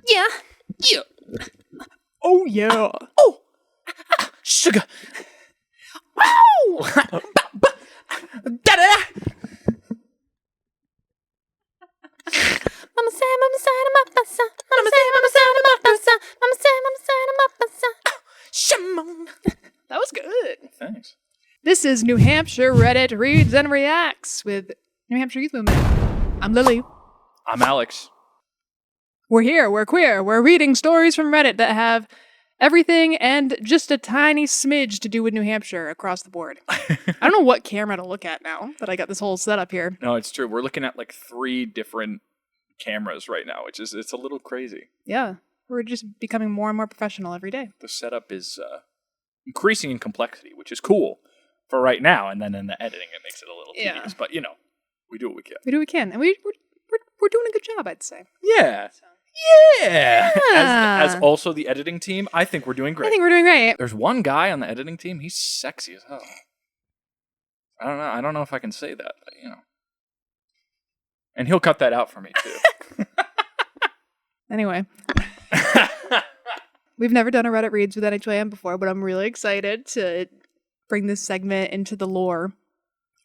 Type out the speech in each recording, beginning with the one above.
Yeah. Yeah. Oh, yeah. Oh, sugar. Wow. Da-da-da. Mama say, mama say, mama say, mama say, mama say, mama say, mama say, mama say, mama say. Shimon. That was good. Thanks. This is New Hampshire Reddit Reads and Reacts with New Hampshire Youth Movement. I'm Lily. I'm Alex. We're here, we're queer, we're reading stories from Reddit that have everything and just a tiny smidge to do with New Hampshire across the board. I don't know what camera to look at now that I got this whole setup here. No, it's true. We're looking at like 3 different cameras right now, which is it's a little crazy. Yeah, we're just becoming more and more professional every day. The setup is increasing in complexity, which is cool for right now. And then in the editing, it makes it a little tedious. But, you know, we do what we can. We do what we can. And we're doing a good job, I'd say. Yeah. Yeah. As also the editing team, I think we're doing great. I think we're doing great. There's one guy on the editing team. He's sexy as hell. I don't know if I can say that, but, you know. And he'll cut that out for me, too. Anyway. We've never done a Reddit Reads with NHYM before, but I'm really excited to bring this segment into the lore,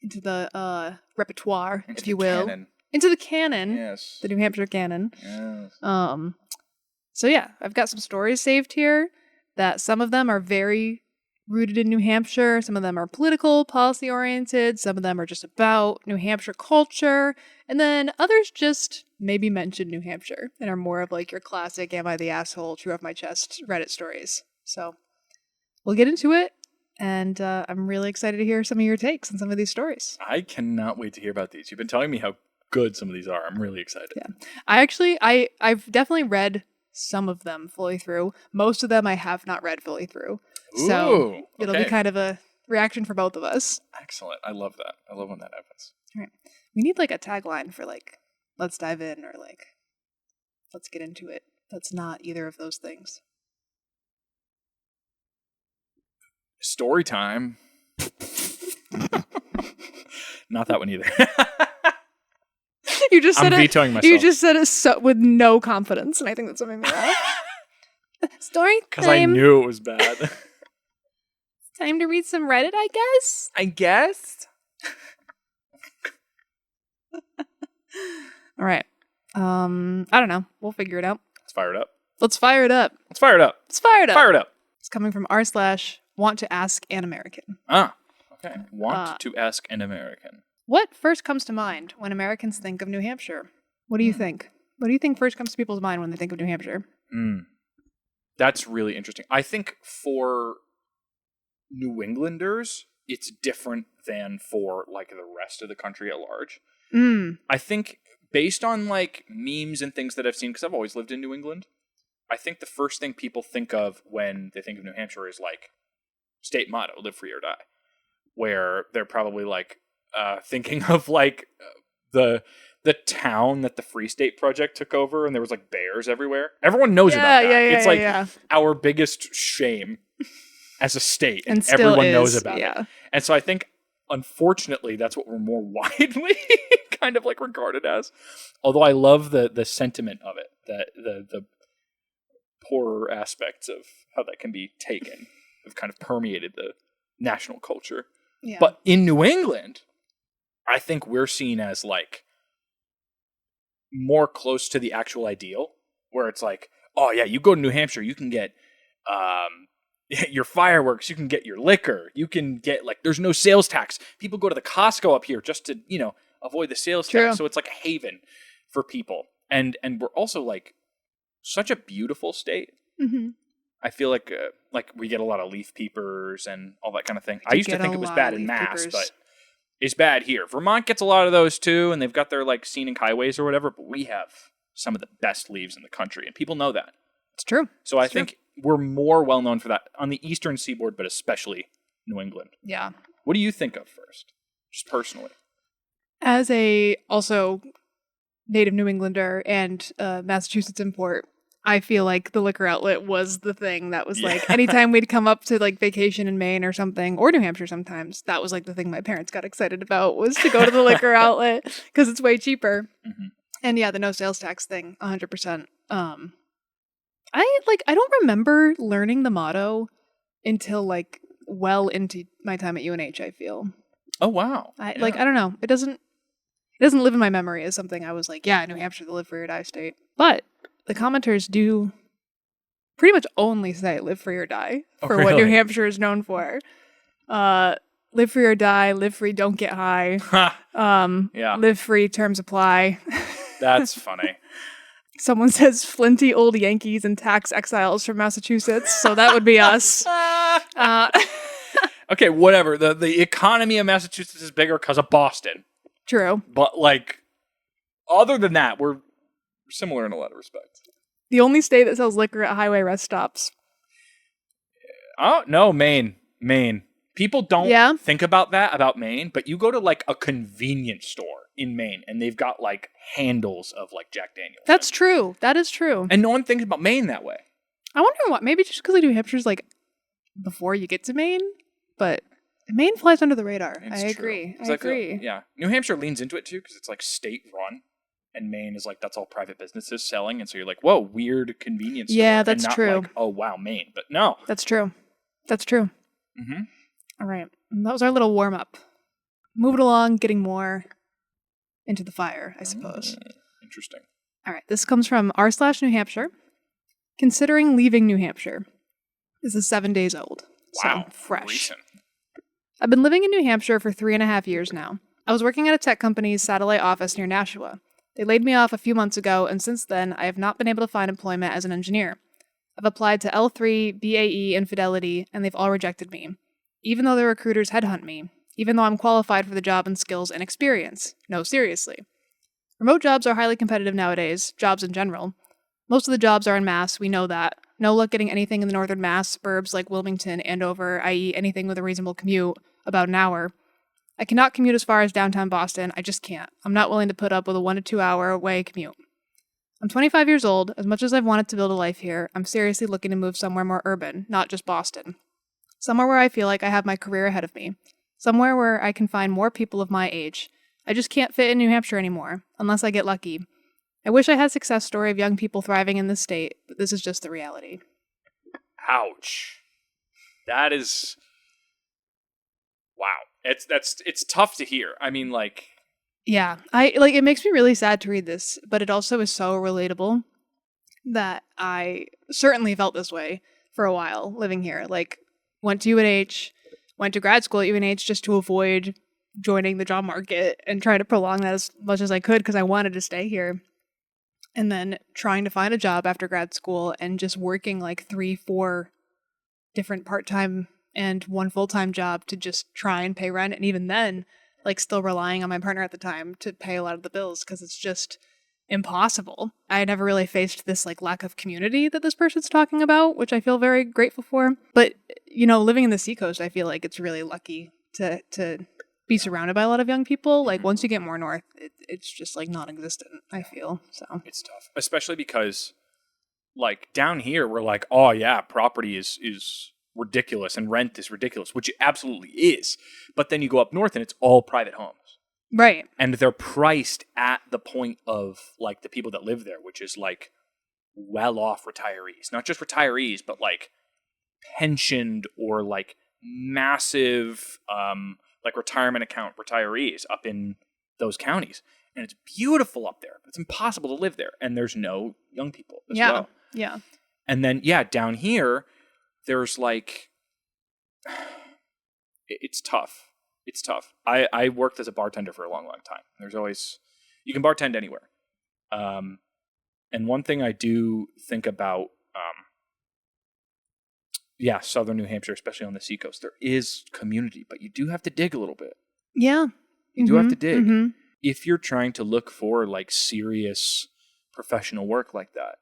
into the repertoire, if you will. Canon. Into the canon. Yes. The New Hampshire canon. Yes. So yeah, I've got some stories saved here that some of them are very rooted in New Hampshire. Some of them are political, policy oriented. Some of them are just about New Hampshire culture. And then others just maybe mention New Hampshire and are more of like your classic am I the asshole, true off my chest Reddit stories. So we'll get into it. And I'm really excited to hear some of your takes on some of these stories. I cannot wait to hear about these. You've been telling me how good some of these are. I'm really excited. Yeah. I've definitely read some of them fully through. Most of them I have not read fully through. So it'll be kind of a reaction for both of us. Excellent. I love that. I love when that happens. All right. We need like a tagline for like, let's dive in or like, let's get into it. That's not either of those things. Story time. Not that one either. You just said I'm vetoing myself. You just said it with no confidence, and I think that's what made me laugh. Story time. Because I knew it was bad. Time to read some Reddit, I guess. I guess. All right. I don't know. We'll figure it out. Let's fire it up. Let's fire it up. Let's fire it up. Let's fire it up. Fire it up. It's coming from r/want to ask an American. Ah, okay. Want to ask an American. What first comes to mind when Americans think of New Hampshire? What do you think? What do you think first comes to people's mind when they think of New Hampshire? That's really interesting. I think for New Englanders, it's different than for like the rest of the country at large. I think based on like memes and things that I've seen, because I've always lived in New England, I think the first thing people think of when they think of New Hampshire is like state motto, live free or die, where they're probably like thinking of like the town that the Free State Project took over, and there was like bears everywhere. Everyone knows about that. It's like our biggest shame as a state, and everyone knows about it. And so I think, unfortunately, that's what we're more widely kind of like regarded as. Although I love the sentiment of it, that the poorer aspects of how that can be taken have kind of permeated the national culture. Yeah. But in New England, I think we're seen as like more close to the actual ideal, where it's like, oh yeah, you go to New Hampshire, you can get your fireworks, you can get your liquor, you can get like, there's no sales tax. People go to the Costco up here just to, you know, avoid the sales tax. So it's like a haven for people. And we're also like such a beautiful state. Mm-hmm. I feel like we get a lot of leaf peepers and all that kind of thing. I used to think it was bad in Mass, but it's bad here. Vermont gets a lot of those too, and they've got their like scenic highways or whatever, but we have some of the best leaves in the country, and people know that. It's true. So I think we're more well known for that on the eastern seaboard, but especially New England. Yeah. What do you think of first, just personally? As a also native New Englander and Massachusetts import, I feel like the liquor outlet was the thing that was like, anytime we'd come up to like vacation in Maine or something, or New Hampshire sometimes, that was like the thing my parents got excited about, was to go to the liquor outlet because it's way cheaper. Mm-hmm. And yeah, the no sales tax thing, 100%. I don't remember learning the motto until like well into my time at UNH, I feel. Oh wow. I don't know. It doesn't live in my memory as something I was like, yeah, New Hampshire, the live free or die state. But the commenters do pretty much only say live free or die for what New Hampshire is known for. Live free or die, live free, don't get high. Live free, terms apply. That's funny. Someone says flinty old Yankees and tax exiles from Massachusetts, so that would be us. Okay, whatever. The economy of Massachusetts is bigger because of Boston. True. But, like, other than that, we're similar in a lot of respects. The only state that sells liquor at highway rest stops. Oh, no, Maine. People don't think about that, about Maine, but you go to, like, a convenience store in Maine, and they've got, like, handles of, like, Jack Daniels. That's true. That is true. And no one thinks about Maine that way. I wonder what. Maybe just because New Hampshire's, like, before you get to Maine, but Maine flies under the radar. I agree. Yeah. New Hampshire leans into it, too, because it's, like, state-run. And Maine is like, that's all private businesses selling. And so you're like, whoa, weird convenience store. Yeah, that's and not true. Like, oh, wow, Maine. But no. That's true. Mm-hmm. All right. That was our little warm-up. Moving along, getting more into the fire, I suppose. Interesting. All right. This comes from r/New Hampshire. Considering leaving New Hampshire. This is 7 days old. Wow. So fresh. Recent. I've been living in New Hampshire for 3.5 years now. I was working at a tech company's satellite office near Nashua. They laid me off a few months ago, and since then, I have not been able to find employment as an engineer. I've applied to L3, BAE, and Fidelity, and they've all rejected me. Even though the recruiters headhunt me. Even though I'm qualified for the job in skills and experience. No, seriously. Remote jobs are highly competitive nowadays, jobs in general. Most of the jobs are in Mass, we know that. No luck getting anything in the northern Mass suburbs like Wilmington, Andover, i.e. anything with a reasonable commute, about an hour. I cannot commute as far as downtown Boston. I just can't. I'm not willing to put up with a 1 to 2 hour away commute. I'm 25 years old. As much as I've wanted to build a life here, I'm seriously looking to move somewhere more urban, not just Boston. Somewhere where I feel like I have my career ahead of me. Somewhere where I can find more people of my age. I just can't fit in New Hampshire anymore, unless I get lucky. I wish I had a success story of young people thriving in this state, but this is just the reality. Ouch. That is... Wow. It's tough to hear. I mean, like... Yeah. It makes me really sad to read this, but it also is so relatable that I certainly felt this way for a while living here. Like, went to UNH, went to grad school at UNH just to avoid joining the job market and try to prolong that as much as I could because I wanted to stay here. And then trying to find a job after grad school and just working like 3-4 different part-time and one full-time job to just try and pay rent. And even then, like still relying on my partner at the time to pay a lot of the bills because it's just impossible. I never really faced this like lack of community that this person's talking about, which I feel very grateful for. But, you know, living in the Seacoast, I feel like it's really lucky to be surrounded by a lot of young people. Like once you get more north, it's just like non-existent, I feel. So it's tough, especially because like down here, we're like, oh yeah, property is ridiculous and rent is ridiculous, which it absolutely is. But then you go up north and it's all private homes. Right. And they're priced at the point of like the people that live there, which is like well-off retirees. Not just retirees, but like pensioned or like massive like retirement account retirees up in those counties. And it's beautiful up there. It's impossible to live there. And there's no young people as well. Yeah. And then, down here, there's like, it's tough. It's tough. I worked as a bartender for a long, long time. There's always, you can bartend anywhere. And one thing I do think about, southern New Hampshire, especially on the seacoast, there is community, but you do have to dig a little bit. Yeah. You do have to dig. Mm-hmm. If you're trying to look for like serious professional work like that,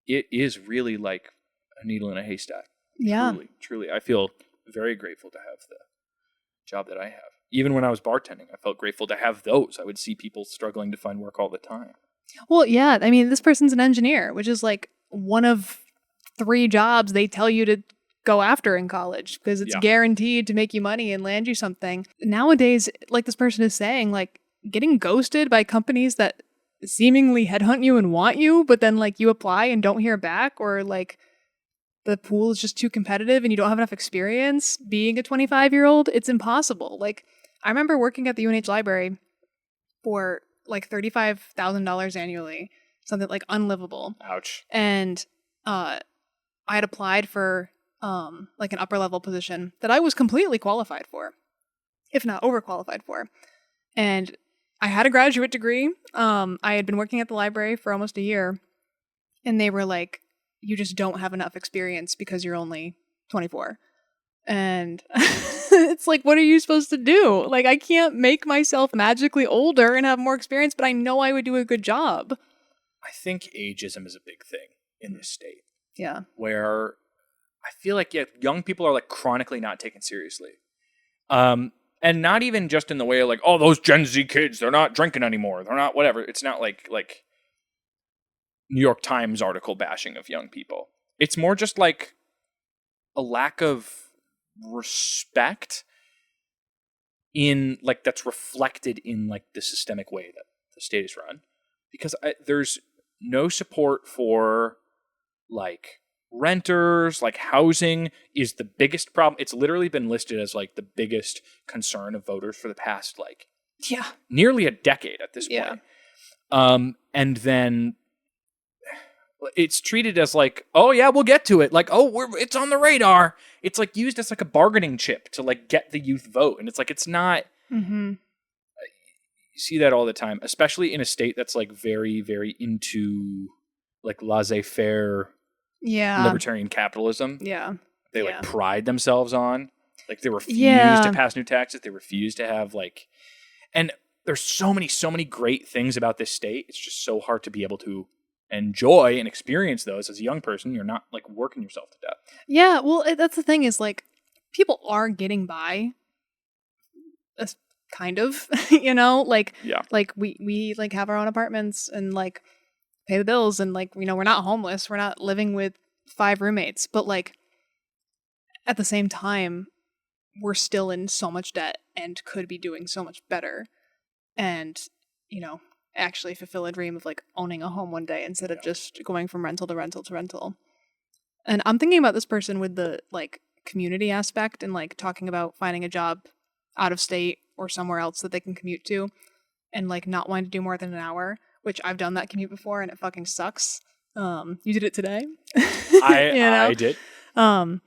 it is really like a needle in a haystack. Yeah. Truly. I feel very grateful to have the job that I have. Even when I was bartending, I felt grateful to have those. I would see people struggling to find work all the time. Well, yeah. I mean, this person's an engineer, which is like one of 3 jobs they tell you to go after in college because it's guaranteed to make you money and land you something. Nowadays, like this person is saying, like getting ghosted by companies that seemingly headhunt you and want you, but then like you apply and don't hear back, or like the pool is just too competitive and you don't have enough experience being a 25-year-old, it's impossible. Like, I remember working at the UNH library for like $35,000 annually, something like unlivable. Ouch. And I had applied for like an upper level position that I was completely qualified for, if not overqualified for. And I had a graduate degree. I had been working at the library for almost a year, and they were like, you just don't have enough experience because you're only 24. And it's like, what are you supposed to do? Like, I can't make myself magically older and have more experience, but I know I would do a good job. I think ageism is a big thing in this state. Yeah. Where I feel like, yeah, young people are like chronically not taken seriously. And not even just in the way of like, oh, those Gen Z kids, they're not drinking anymore. They're not whatever. It's not like New York Times article bashing of young people. It's more just like a lack of respect in like that's reflected in like the systemic way that the state is run. Because there's no support for like renters, like housing is the biggest problem. It's literally been listed as like the biggest concern of voters for the past like nearly a decade at this point. And then it's treated as like, oh yeah, we'll get to it. Like, oh, it's on the radar. It's like used as like a bargaining chip to like get the youth vote, and it's like it's not. Mm-hmm. You see that all the time, especially in a state that's like very, very into like laissez-faire, libertarian capitalism. Yeah, they like pride themselves on. Like they refuse to pass new taxes. They refuse to have like, and there's so many great things about this state. It's just so hard to be able to enjoy and experience those as a young person. You're not like working yourself to death. Yeah, well, that's the thing is like people are getting by, kind of, you know, like we like have our own apartments and like pay the bills and like, you know, we're not homeless. We're not living with 5 roommates, but like at the same time, we're still in so much debt and could be doing so much better. And, you know, actually fulfill a dream of like owning a home one day instead of just going from rental to rental to rental. And I'm thinking about this person with the like community aspect and like talking about finding a job out of state or somewhere else that they can commute to and like not wanting to do more than an hour, which I've done that commute before and it fucking sucks. You did it today. I did. And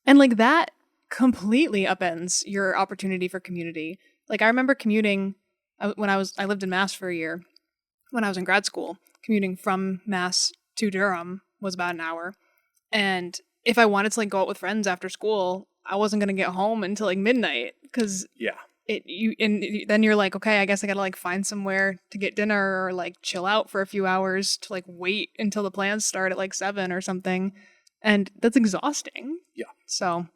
like that completely upends your opportunity for community. Like I remember commuting when I lived in Mass for a year when I was in grad school. Commuting from Mass to Durham was about an hour. And if I wanted to like go out with friends after school, I wasn't going to get home until like midnight because then you're like, okay, I guess I got to like find somewhere to get dinner or like chill out for a few hours to like wait until the plans start at like 7 or something. And that's exhausting. Yeah. So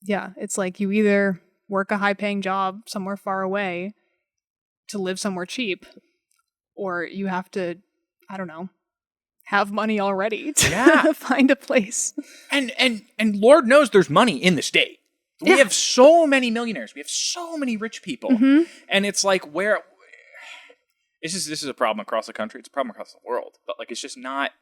yeah, it's like you either work a high paying job somewhere far away to live somewhere cheap, or you have to, I don't know, have money already to find a place. And Lord knows there's money in the state. We have so many millionaires. We have so many rich people. Mm-hmm. And it's like where this is a problem across the country. It's a problem across the world. But like it's just not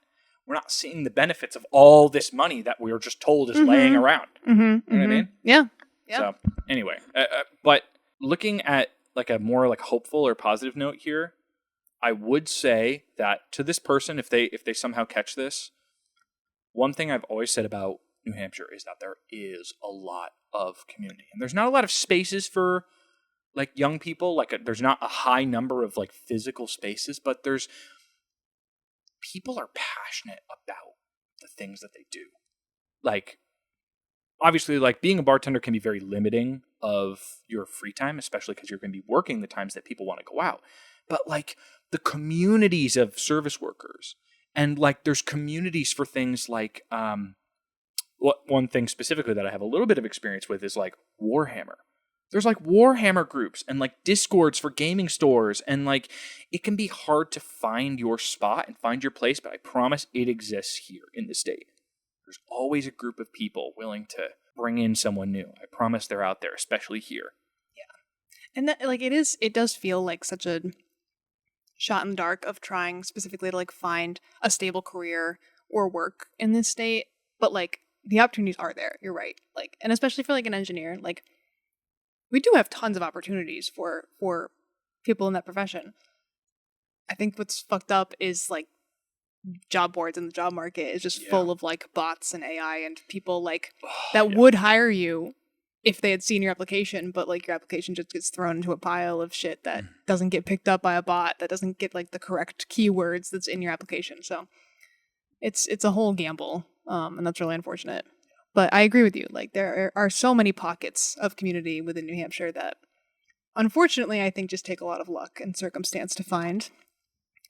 we're not seeing the benefits of all this money that we were just told is laying around. Mm-hmm. You know what I mean? Yeah. So anyway, but looking at like a more like hopeful or positive note here, I would say that to this person, if they somehow catch this, one thing I've always said about New Hampshire is that there is a lot of community, and there's not a lot of spaces for like young people. Like there's not a high number of like physical spaces, but there's people are passionate about the things that they do. Like obviously, like being a bartender can be very limiting of your free time, especially because you're going to be working the times that people want to go out. But like the communities of service workers, and like there's communities for things like one thing specifically that I have a little bit of experience with is like Warhammer. There's like Warhammer groups and like Discords for gaming stores, and like it can be hard to find your spot and find your place, but I promise it exists here in the state. There's always a group of people willing to bring in someone new. I promise they're out there, especially here. Yeah. And that like it does feel like such a shot in the dark of trying specifically to like find a stable career or work in this state. But like the opportunities are there. You're right. Like, and especially for like an engineer, like we do have tons of opportunities for people in that profession. I think what's fucked up is like job boards and the job market is just full of like bots and AI and people like that would hire you if they had seen your application, but like your application just gets thrown into a pile of shit that doesn't get picked up by a bot, that doesn't get like the correct keywords that's in your application. So it's a whole gamble, and that's really unfortunate. But I agree with you. Like there are so many pockets of community within New Hampshire that, unfortunately, I think just take a lot of luck and circumstance to find,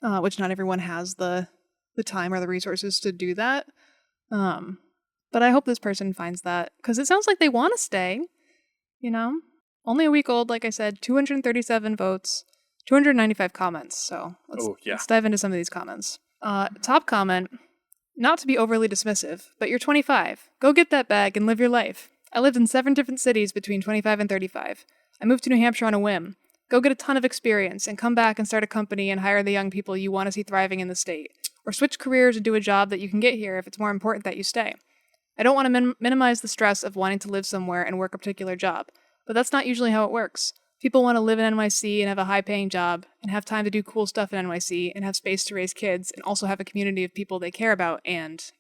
which not everyone has the time or the resources to do that. But I hope this person finds that, because it sounds like they want to stay, you know? Only a week old, like I said, 237 votes, 295 comments. So let's dive into some of these comments. Top comment, not to be overly dismissive, but you're 25. Go get that bag and live your life. I lived in 7 different cities between 25 and 35. I moved to New Hampshire on a whim. Go get a ton of experience and come back and start a company and hire the young people you want to see thriving in the state. Or switch careers and do a job that you can get here if it's more important that you stay. I don't want to minimize the stress of wanting to live somewhere and work a particular job, but that's not usually how it works. People want to live in NYC and have a high-paying job and have time to do cool stuff in NYC and have space to raise kids and also have a community of people they care about and ...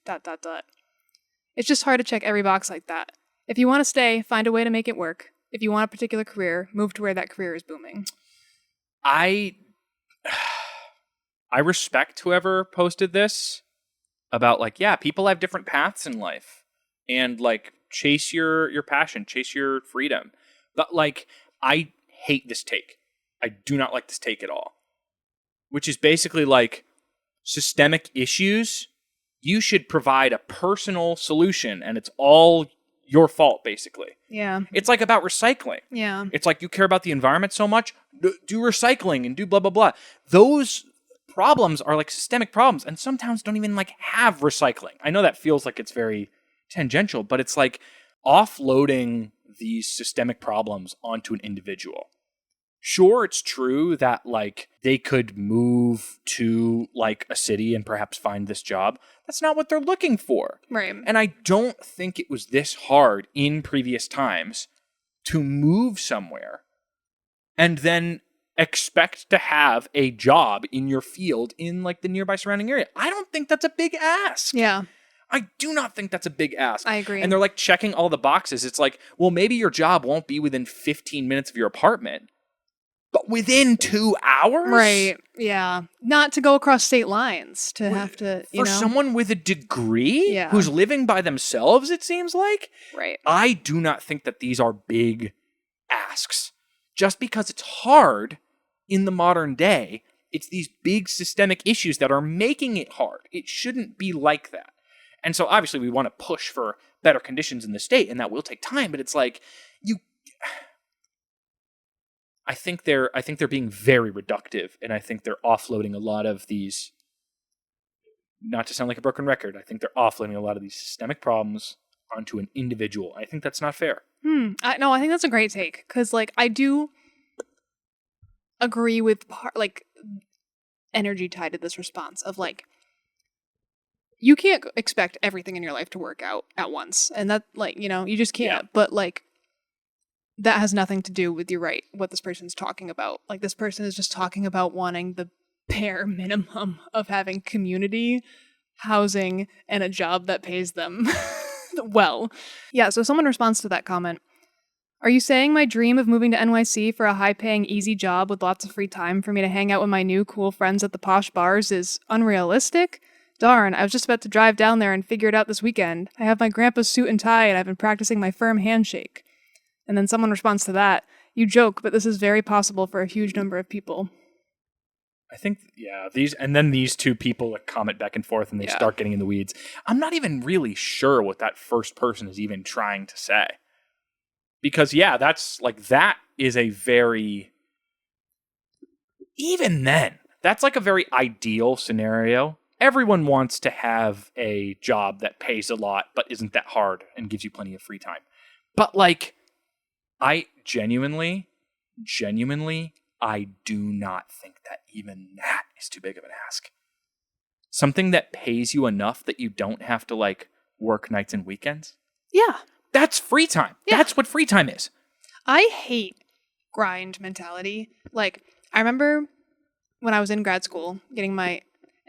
It's just hard to check every box like that. If you want to stay, find a way to make it work. If you want a particular career, move to where that career is booming. I respect whoever posted this about like, yeah, people have different paths in life and like chase your passion, chase your freedom. But like, I hate this take. I do not like this take at all, which is basically like systemic issues. You should provide a personal solution and it's all your fault, basically. Yeah. It's like about recycling. Yeah. It's like you care about the environment so much, do recycling and do blah, blah, blah. Those problems are like systemic problems and some towns don't even like have recycling. I know that feels like it's very tangential, but it's like offloading these systemic problems onto an individual. Sure, it's true that like they could move to like a city and perhaps find this job. That's not what they're looking for. Right. And I don't think it was this hard in previous times to move somewhere and then expect to have a job in your field in like the nearby surrounding area. I don't think that's a big ask. Yeah. I do not think that's a big ask. I agree. And they're like checking all the boxes. It's like, well, maybe your job won't be within 15 minutes of your apartment, but within 2 hours? Right. Yeah. Not to go across state lines to have to, you For know. someone with a degree Yeah. who's living by themselves, it seems like. Right. I do not think that these are big asks. Just because it's hard in the modern day, it's these big systemic issues that are making it hard. It shouldn't be like that. And so obviously we want to push for better conditions in the state, and that will take time, but it's like I think they're being very reductive, and I think they're offloading a lot of these, not to sound like a broken record, I think they're offloading a lot of these systemic problems onto an individual. I think that's not fair. No, I think that's a great take, because like I do agree with energy tied to this response of like, you can't expect everything in your life to work out at once. And that, like, you know, you just can't. Yeah. But, like, that has nothing to do with, you're right, what this person's talking about. Like, this person is just talking about wanting the bare minimum of having community, housing, and a job that pays them well. Yeah, so someone responds to that comment. Are you saying my dream of moving to NYC for a high-paying, easy job with lots of free time for me to hang out with my new cool friends at the posh bars is unrealistic? Darn, I was just about to drive down there and figure it out this weekend. I have my grandpa's suit and tie and I've been practicing my firm handshake. And then someone responds to that. You joke, but this is very possible for a huge number of people. I think, yeah, these two people like comment back and forth and they start getting in the weeds. I'm not even really sure what that first person is even trying to say. Because, yeah, that is a very, even then, that's like a very ideal scenario. Everyone wants to have a job that pays a lot, but isn't that hard and gives you plenty of free time. But like, I genuinely, I do not think that even that is too big of an ask. Something that pays you enough that you don't have to like work nights and weekends. Yeah. That's free time. Yeah. That's what free time is. I hate grind mentality. Like, I remember when I was in grad school getting my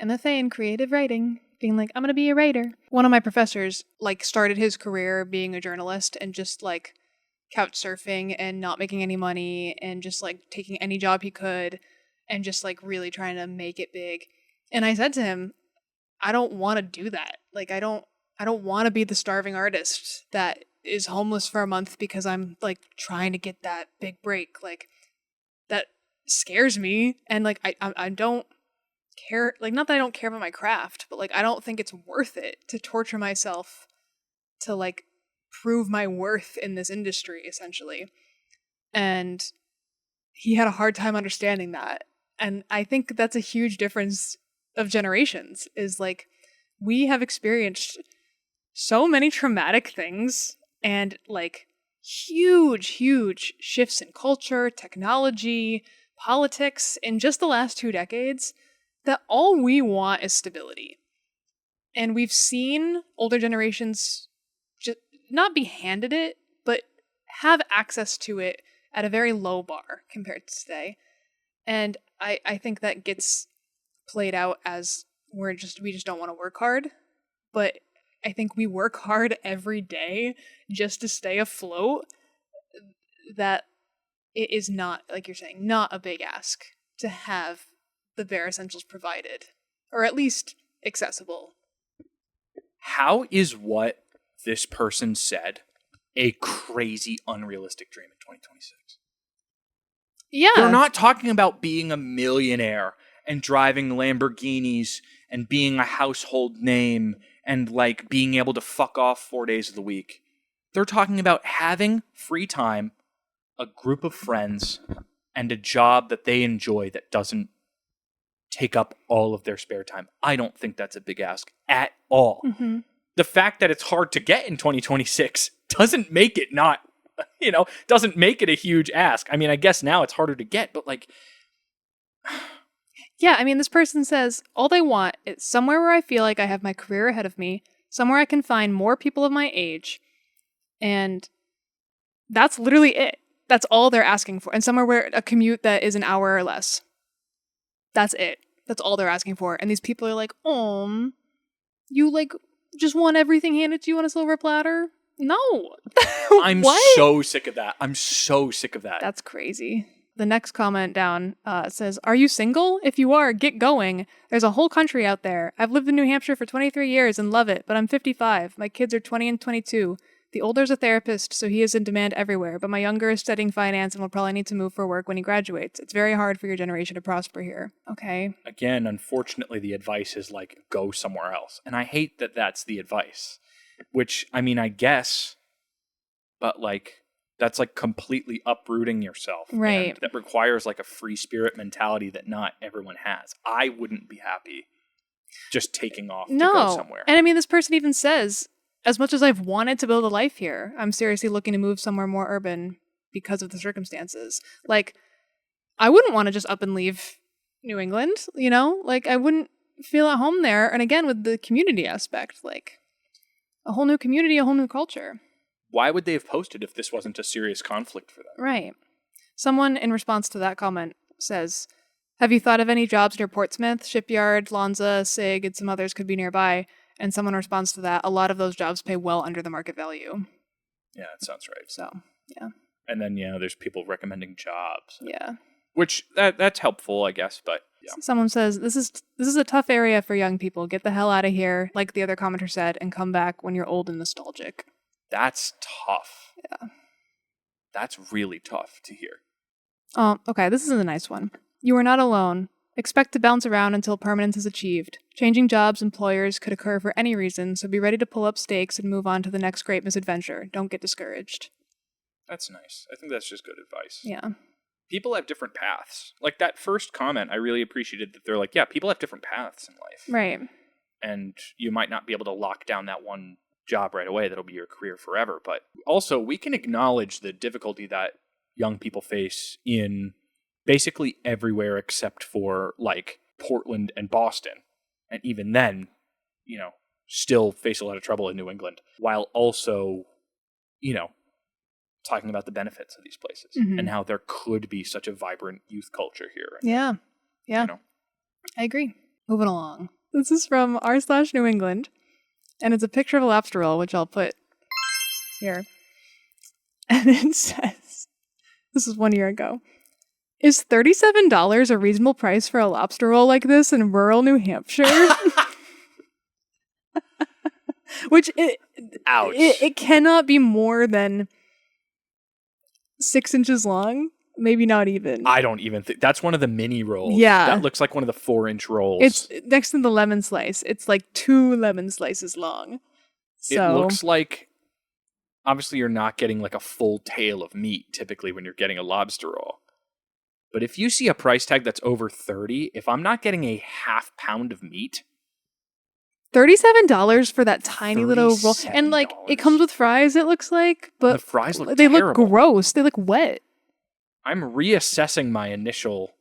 MFA in creative writing, being like, I'm going to be a writer. One of my professors like started his career being a journalist and just like couch surfing and not making any money and just like taking any job he could and just like really trying to make it big. And I said to him, I don't want to do that. Like, I don't want to be the starving artist that is homeless for a month because I'm like trying to get that big break. Like, that scares me. And like, I don't care. Like, not that I don't care about my craft, but like, I don't think it's worth it to torture myself to like prove my worth in this industry, essentially. And he had a hard time understanding that. And I think that's a huge difference of generations, is like, we have experienced so many traumatic things and like huge shifts in culture, technology, politics in just the last 2 decades that all we want is stability. And we've seen older generations just not be handed it, but have access to it at a very low bar compared to today. And I think that gets played out as we just don't want to work hard. But I think we work hard every day just to stay afloat. That it is not, like you're saying, not a big ask to have the bare essentials provided, or at least accessible. How is what this person said a crazy, unrealistic dream in 2026? Yeah. They're not talking about being a millionaire and driving Lamborghinis and being a household name and like being able to fuck off 4 days of the week. They're talking about having free time, a group of friends, and a job that they enjoy that doesn't take up all of their spare time. I don't think that's a big ask at all. Mm-hmm. The fact that it's hard to get in 2026 doesn't make it not, doesn't make it a huge ask. I mean, I guess now it's harder to get, but like... Yeah, I mean, this person says, all they want is somewhere where I feel like I have my career ahead of me, somewhere I can find more people of my age, and that's literally it. That's all they're asking for. And somewhere where a commute that is an hour or less. That's it. That's all they're asking for. And these people are like, oh, you like just want everything handed to you on a silver platter? No. I'm so sick of that. I'm so sick of that. That's crazy. The next comment down says, are you single? If you are, get going. There's a whole country out there. I've lived in New Hampshire for 23 years and love it, but I'm 55. My kids are 20 and 22. The older's a therapist, so he is in demand everywhere, but my younger is studying finance and will probably need to move for work when he graduates. It's very hard for your generation to prosper here. Okay. Again, unfortunately, the advice is like, go somewhere else. And I hate that that's the advice. Which, I mean, I guess, but like, that's like completely uprooting yourself. Right. And that requires like a free spirit mentality that not everyone has. I wouldn't be happy just taking off to go somewhere. And I mean, this person even says, as much as I've wanted to build a life here, I'm seriously looking to move somewhere more urban because of the circumstances. Like, I wouldn't want to just up and leave New England, Like, I wouldn't feel at home there. And again, with the community aspect, like, a whole new community, a whole new culture. Why would they have posted if this wasn't a serious conflict for them? Right. Someone in response to that comment says, have you thought of any jobs near Portsmouth, Shipyard, Lonza, SIG, and some others could be nearby? And someone responds to that, a lot of those jobs pay well under the market value. Yeah, that sounds right. So, yeah. And then, there's people recommending jobs. Yeah. Which, that's helpful, I guess, but yeah. Someone says, this is a tough area for young people. Get the hell out of here, like the other commenter said, and come back when you're old and nostalgic. That's tough. Yeah. That's really tough to hear. Oh, okay, this is a nice one. You are not alone. Expect to bounce around until permanence is achieved. Changing jobs, employers could occur for any reason, so be ready to pull up stakes and move on to the next great misadventure. Don't get discouraged. That's nice. I think that's just good advice. Yeah. People have different paths. Like that first comment, I really appreciated that they're like, yeah, people have different paths in life. Right. And you might not be able to lock down that one job right away that'll be your career forever. But also, we can acknowledge the difficulty that young people face in basically everywhere except for like Portland and Boston. And even then, still face a lot of trouble in New England, while also, talking about the benefits of these places and how there could be such a vibrant youth culture here. Yeah. I agree. Moving along. This is from r/New England, and it's a picture of a lobster roll, which I'll put here. And it says, this is 1 year ago, is $37 a reasonable price for a lobster roll like this in rural New Hampshire? Which, Ouch. It cannot be more than 6 inches long. Maybe not even. I don't even think that's one of the mini rolls. Yeah. That looks like one of the 4-inch rolls. It's next to the lemon slice. It's like 2 lemon slices long. So it looks like, obviously you're not getting like a full tail of meat typically when you're getting a lobster roll. But if you see a price tag that's over $30, if I'm not getting a half pound of meat, $37 for that tiny little roll. And like it comes with fries, it looks like, but the fries look they terrible. look gross. They look wet. I'm reassessing my initial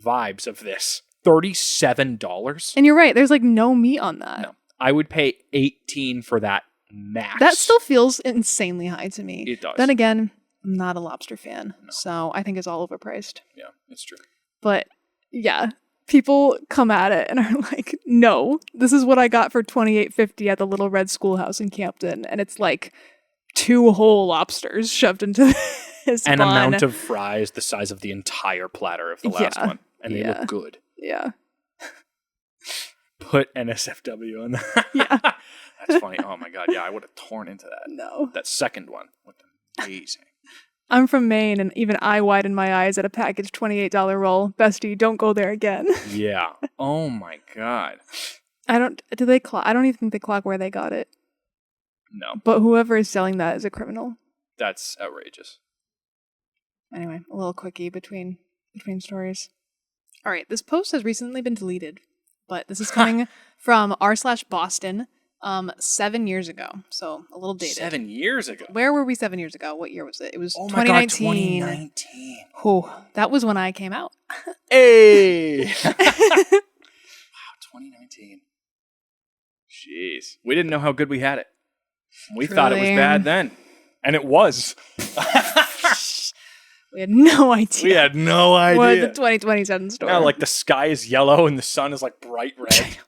vibes of this. $37? And you're right, there's like no meat on that. No. I would pay $18 for that max. That still feels insanely high to me. It does. Then again, I'm not a lobster fan, so I think it's all overpriced. Yeah, it's true. But yeah, people come at it and are like, no, this is what I got for $28.50 at the Little Red Schoolhouse in Campton. And it's like 2 whole lobsters shoved into this An bun. amount of fries the size of the entire platter of the last one. And they look good. Yeah. Put NSFW on that. Yeah. That's funny. Oh my God. Yeah, I would have torn into that. No. That second one looked amazing. I'm from Maine, and even I widened my eyes at a packaged $28 roll. Bestie, don't go there again. Yeah. Oh my God. I don't even think they clock where they got it. No. But whoever is selling that is a criminal. That's outrageous. Anyway, a little quickie between stories. All right, this post has recently been deleted, but this is coming from r/Boston 7 years ago, so a little dated. 7 years ago? Where were we 7 years ago? What year was it? It was Oh 2019. My God, 2019. Oh, that was when I came out. Hey! Wow, 2019. Jeez. We didn't know how good we had it. We thought it was bad then. And it was. We had no idea. We had no idea. What the 2027 story. Now, like, the sky is yellow and the sun is, like, bright red.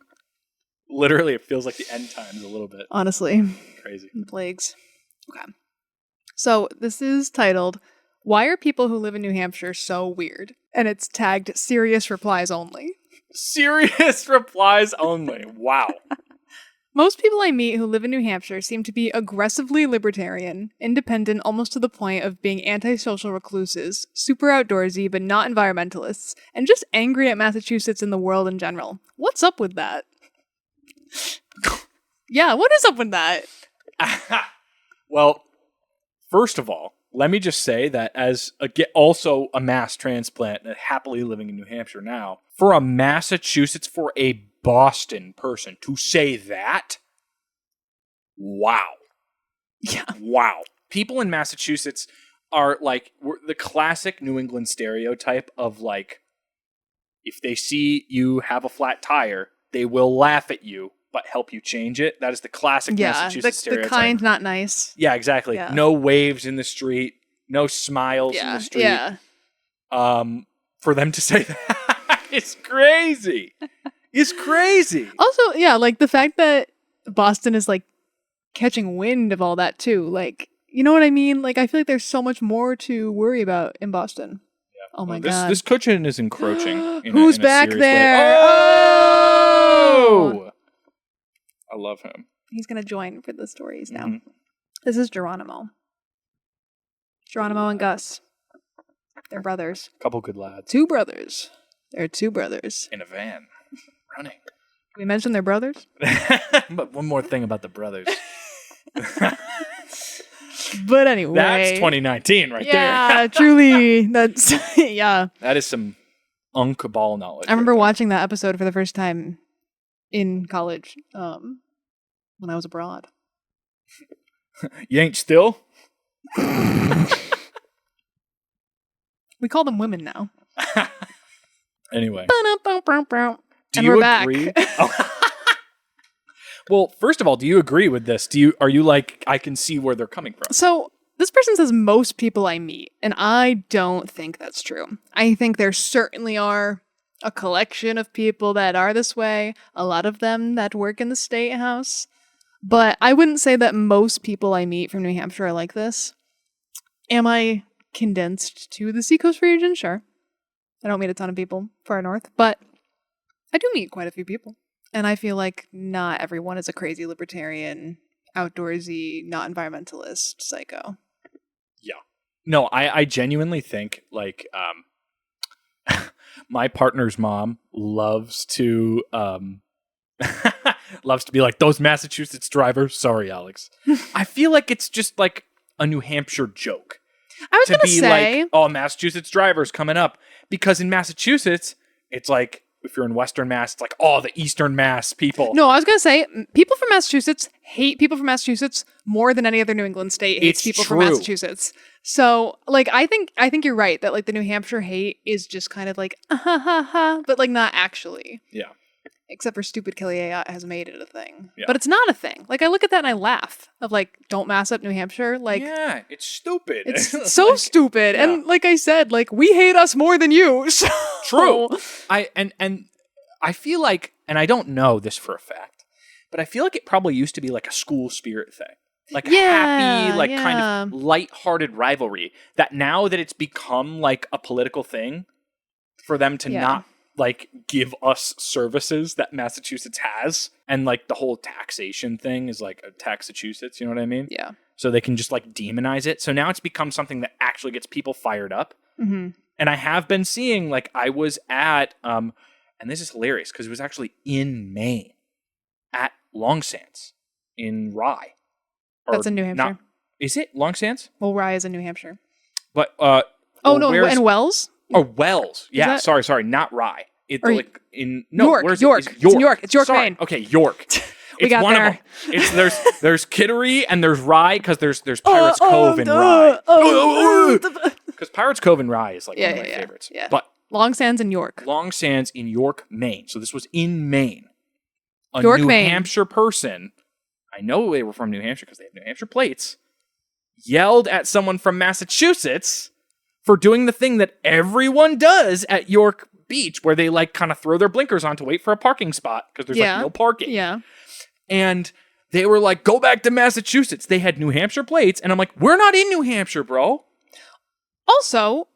Literally, it feels like the end times a little bit. Honestly. Crazy. Plagues. Okay. So, this is titled, Why Are People Who Live in New Hampshire So Weird? And it's tagged Serious Replies Only. Serious replies only. Wow. Most people I meet who live in New Hampshire seem to be aggressively libertarian, independent almost to the point of being antisocial recluses, super outdoorsy but not environmentalists, and just angry at Massachusetts and the world in general. What's up with that? Yeah, what is up with that? Well, first of all, let me just say that as also a mass transplant and happily living in New Hampshire now, for a Massachusetts, for a Boston person to say that, wow. Yeah. Wow. People in Massachusetts are like the classic New England stereotype of like, if they see you have a flat tire, they will laugh at you, but help you change it. That is the classic Massachusetts stereotype. The kind, not nice. Yeah, exactly. Yeah. No waves in the street, no smiles in the street. Yeah. For them to say that, it's crazy. It's crazy. Also, yeah, like the fact that Boston is like catching wind of all that too. Like, you know what I mean? Like, I feel like there's so much more to worry about in Boston. Yeah. Oh my God. This cushion is encroaching. Who's back there? Oh! I love him. He's going to join for the stories now. Mm-hmm. This is Geronimo. Geronimo and Gus. They're brothers. Couple good lads. 2 brothers. They're 2 brothers. In a van. Running. We mentioned they're brothers? But one more thing about the brothers. But anyway. That's 2019 right there. Yeah, truly. That's, yeah. That is some ball knowledge. I remember watching that episode for the first time in college when I was abroad. You ain't still? We call them women now. Anyway. And Do you we're agree? back. Oh. Well, first of all, do you agree with this? Are you like, I can see where they're coming from? So this person says most people I meet, and I don't think that's true. I think there certainly are a collection of people that are this way, a lot of them that work in the state house, but I wouldn't say that most people I meet from New Hampshire are like this. Am I condensed to the Seacoast region? Sure. I don't meet a ton of people far north, but I do meet quite a few people. And I feel like not everyone is a crazy libertarian, outdoorsy, not environmentalist psycho. Yeah. No, I genuinely think like my partner's mom loves to loves to be like, those Massachusetts drivers. Sorry, Alex. I feel like it's just like a New Hampshire joke. I was going to say, like, oh, Massachusetts drivers coming up. Because in Massachusetts, it's like, if you're in Western Mass, it's like, oh, the Eastern Mass people. No, I was going to say, people from Massachusetts hate people from Massachusetts more than any other New England state hates people from Massachusetts. So, like, I think you're right that, like, the New Hampshire hate is just kind of like, but, like, not actually. Yeah. Except for stupid Kelly AITA has made it a thing. Yeah. But it's not a thing. Like, I look at that and I laugh of, like, don't mass up New Hampshire. Like, yeah, it's stupid. It's so stupid. Yeah. And like I said, like, we hate us more than you. So. True. And I feel like, and I don't know this for a fact, but I feel like it probably used to be like a school spirit thing. Like a happy, like kind of lighthearted rivalry that now that it's become like a political thing for them to not like give us services that Massachusetts has. And like the whole taxation thing is like a Taxachusetts, you know what I mean? Yeah. So they can just like demonize it. So now it's become something that actually gets people fired up. Mm-hmm. And I have been seeing, like, I was at, and this is hilarious because it was actually in Maine at Long Sands in Rye. That's in New Hampshire. Is it Long Sands? Well, Rye is in New Hampshire. But, no, and Wells? Oh, Wells. Yeah, sorry, not Rye. It's like in York. Where's York. It? It's in York. It's York, sorry. Maine. Okay, York. We got one there. Of them. It's there's Kittery and there's Rye because there's Pirates Cove in Rye. Because Pirates Cove in Rye is like one of my favorites. Yeah. But Long Sands in York. Long Sands in York, Maine. So this was in Maine. A York, New Maine. Hampshire person, I know they were from New Hampshire because they have New Hampshire plates, yelled at someone from Massachusetts for doing the thing that everyone does at York Beach, where they like kind of throw their blinkers on to wait for a parking spot because there's like no parking. Yeah. And they were like, go back to Massachusetts. They had New Hampshire plates. And I'm like, we're not in New Hampshire, bro. Also,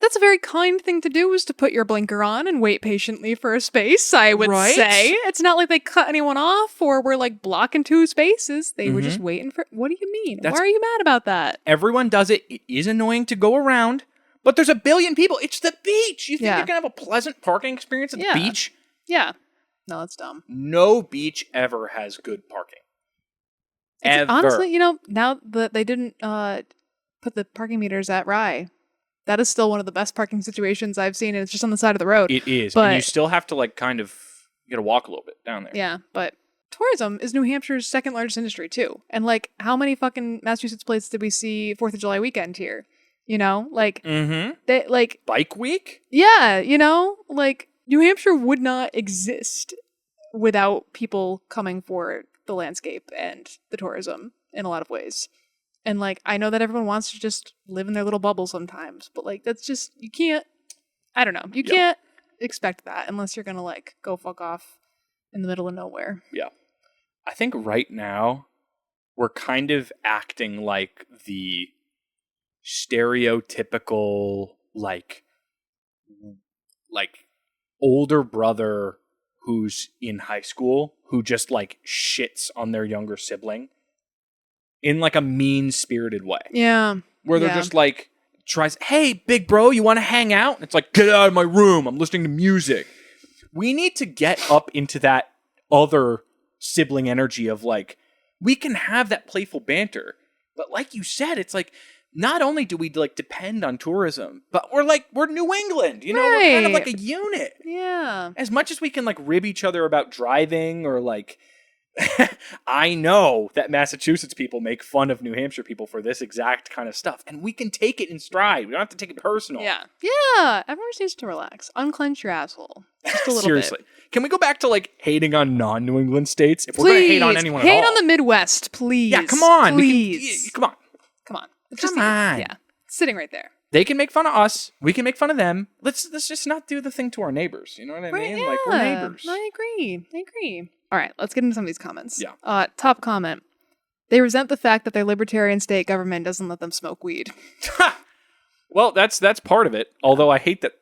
that's a very kind thing to do, is to put your blinker on and wait patiently for a space, I would say. It's not like they cut anyone off or were like blocking two spaces. They were just waiting for... What do you mean? Why are you mad about that? Everyone does it. It is annoying to go around, but there's a billion people. It's the beach. You think you're going to have a pleasant parking experience at the beach? Yeah. No, that's dumb. No beach ever has good parking. Ever. Honestly, now that they didn't put the parking meters at Rye, that is still one of the best parking situations I've seen, and it's just on the side of the road. It is. But and you still have to like kind of, you got to walk a little bit down there. Yeah, but tourism is New Hampshire's second largest industry too. And like, how many fucking Massachusetts places did we see 4th of July weekend here? Like, they like Bike Week? Yeah, like New Hampshire would not exist without people coming for the landscape and the tourism in a lot of ways. And like, I know that everyone wants to just live in their little bubble sometimes, but like, that's just, you can't, I don't know. You can't expect that unless you're going to like go fuck off in the middle of nowhere. Yeah. I think right now we're kind of acting like the stereotypical, like older brother who's in high school who just like shits on their younger sibling in like a mean-spirited way. Yeah. Where they're just like, hey, big bro, you want to hang out? And it's like, get out of my room. I'm listening to music. We need to get up into that other sibling energy of like, we can have that playful banter. But like you said, it's like, not only do we like depend on tourism, but we're New England, we're kind of like a unit. Yeah. As much as we can like rib each other about driving or like I know that Massachusetts people make fun of New Hampshire people for this exact kind of stuff, and we can take it in stride. We don't have to take it personal. Yeah. Yeah. Everyone just needs to relax. Unclench your asshole. Just a little Seriously. bit. Can we go back to like hating on non-New England states? If we're going to hate on anyone at all. Hate on the Midwest, please. Yeah, come on. Please. Come on. Come on. Come on. Yeah. Sitting right there. They can make fun of us. We can make fun of them. Let's just not do the thing to our neighbors. You know what I mean? Yeah. Like, we're neighbors. I agree. All right, let's get into some of these comments. Yeah. Top comment. They resent the fact that their libertarian state government doesn't let them smoke weed. Well, that's part of it. Although I hate that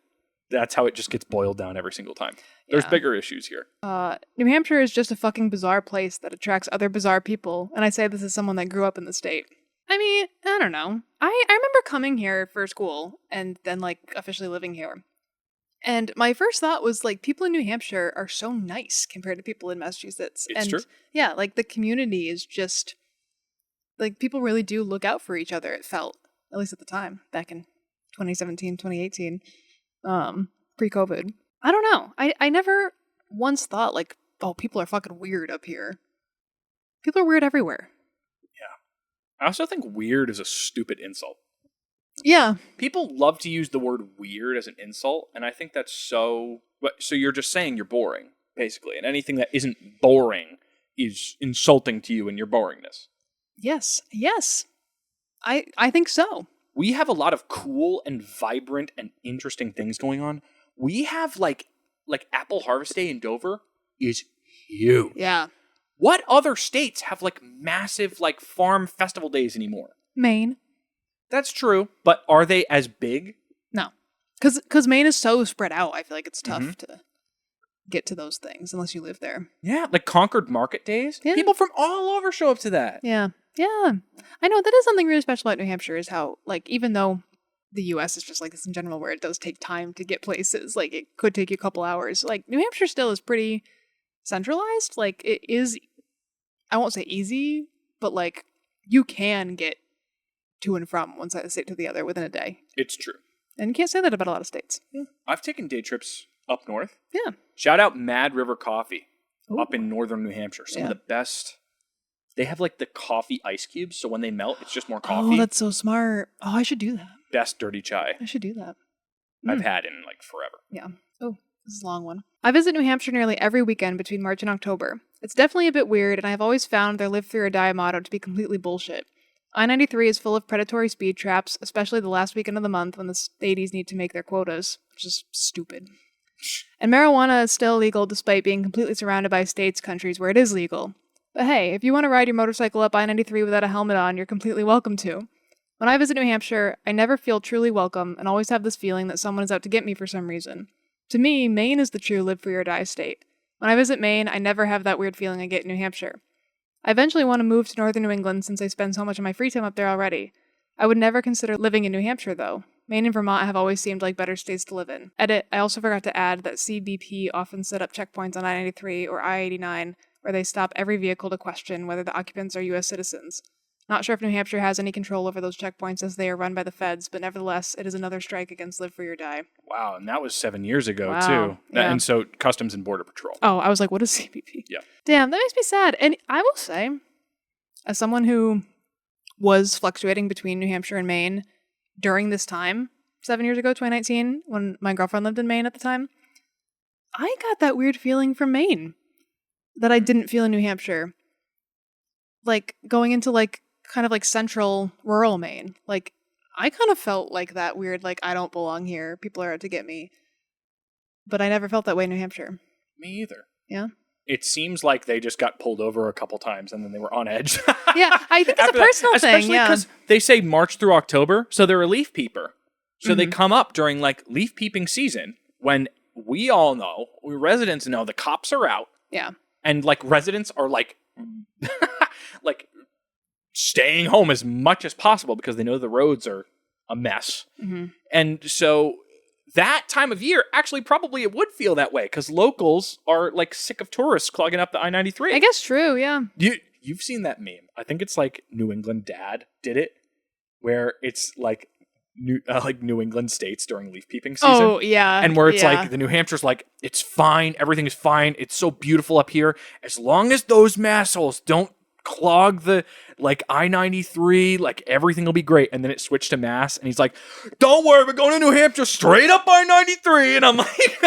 that's how it just gets boiled down every single time. There's bigger issues here. New Hampshire is just a fucking bizarre place that attracts other bizarre people, and I say this as someone that grew up in the state. I mean, I don't know. I remember coming here for school and then like officially living here. And my first thought was like people in New Hampshire are so nice compared to people in Massachusetts. It's true. Yeah, like the community is just like people really do look out for each other, it felt, at least at the time, back in 2017, 2018, pre-COVID. I don't know. I never once thought like, oh, people are fucking weird up here. People are weird everywhere. I also think weird is a stupid insult. Yeah. People love to use the word weird as an insult, and I think that's so... So you're just saying you're boring, basically, and anything that isn't boring is insulting to you in your boringness. Yes. I think so. We have a lot of cool and vibrant and interesting things going on. We have, like Apple Harvest Day in Dover is huge. Yeah. What other states have, like, massive, like, farm festival days anymore? Maine. That's true, but are they as big? No. Because Maine is so spread out, I feel like it's tough to get to those things unless you live there. Yeah, like Concord Market Days. Yeah. People from all over show up to that. Yeah. I know, that is something really special about New Hampshire is how, like, even though the U.S. is just like this in general where it does take time to get places, like, it could take you a couple hours, like, New Hampshire still is pretty centralized. Like, it is, I won't say easy, but, like, you can get to and from one side of the state to the other within a day. It's true. And you can't say that about a lot of states. Yeah. I've taken day trips up north. Yeah. Shout out Mad River Coffee. Ooh. Up in northern New Hampshire. Some of the best. They have like the coffee ice cubes, so when they melt, it's just more coffee. Oh, that's so smart. Oh, I should do that. Best dirty chai I should do that. I've had in like forever. Yeah. Oh, this is a long one. I visit New Hampshire nearly every weekend between March and October. It's definitely a bit weird, and I have always found their live free or die motto to be completely bullshit. I-93 is full of predatory speed traps, especially the last weekend of the month when the stadies need to make their quotas, which is stupid. And marijuana is still legal despite being completely surrounded by countries where it is legal. But hey, if you want to ride your motorcycle up I-93 without a helmet on, you're completely welcome to. When I visit New Hampshire, I never feel truly welcome and always have this feeling that someone is out to get me for some reason. To me, Maine is the true live free or die state. When I visit Maine, I never have that weird feeling I get in New Hampshire. I eventually want to move to northern New England since I spend so much of my free time up there already. I would never consider living in New Hampshire, though. Maine and Vermont have always seemed like better states to live in. Edit, I also forgot to add that CBP often set up checkpoints on I-93 or I-89 where they stop every vehicle to question whether the occupants are U.S. citizens. Not sure if New Hampshire has any control over those checkpoints as they are run by the feds, but nevertheless, it is another strike against live free or die. Wow, and that was 7 years ago, Wow. too. Yeah. And so, Customs and Border Patrol. Oh, I was like, what is CBP? Yeah. Damn, that makes me sad. And I will say, as someone who was fluctuating between New Hampshire and Maine during this time, 7 years ago, 2019, when my girlfriend lived in Maine at the time, I got that weird feeling from Maine that I didn't feel in New Hampshire. Like, going into, like, kind of like central rural Maine. Like, I kind of felt like that weird, like, I don't belong here. People are out to get me. But I never felt that way in New Hampshire. Me either. Yeah? It seems like they just got pulled over a couple times and then they were on edge. Yeah, I think it's a personal thing. Especially because they say March through October, so they're a leaf peeper. So they come up during like leaf peeping season when we all know, we residents know the cops are out. Yeah. And like residents are like, like staying home as much as possible because they know the roads are a mess. Mm-hmm. And so that time of year, actually, probably it would feel that way because locals are like sick of tourists clogging up the I-93. I guess true, yeah. You've seen that meme. I think it's like New England Dad did it, where it's like New England states during leaf peeping season. Oh, yeah. And where it's yeah. like the New Hampshire's like, it's fine, everything is fine, it's so beautiful up here, as long as those massholes don't clog the like I-93, like everything will be great. And then it switched to Mass, and he's like, don't worry, we're going to New Hampshire straight up I-93. And I'm like,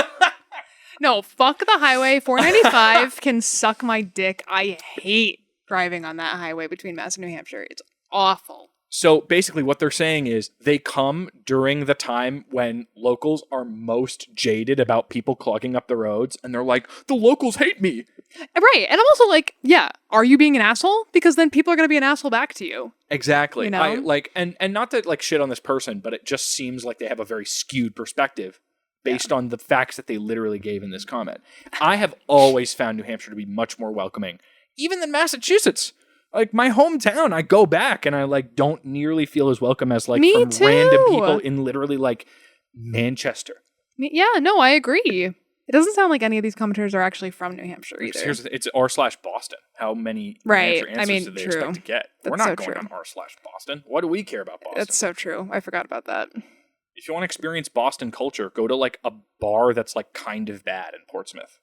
No, fuck the highway. 495 can suck my dick. I hate driving on that highway between Mass and New Hampshire. It's awful. so basically what they're saying is they come during the time when locals are most jaded about people clogging up the roads, and they're like, the locals hate me. Right. And I'm also like, yeah, are you being an asshole? Because then people are going to be an asshole back to you. Exactly. You know? I like, and not to like shit on this person, but it just seems like they have a very skewed perspective based on the facts that they literally gave in this comment. I have always found New Hampshire to be much more welcoming, even than Massachusetts. Like my hometown, I go back and I like don't nearly feel as welcome as like Me from too. random people in literally like Manchester. Yeah, no, I agree. It doesn't sound like any of these commenters are actually from New Hampshire either. It's r/Boston. How many New Right. Hampshire answers I mean, do they true. expect to get? We're That's not so going true. on r/Boston. What do we care about Boston? That's so true. I forgot about that. If you want to experience Boston culture, go to like a bar that's like kind of bad in Portsmouth,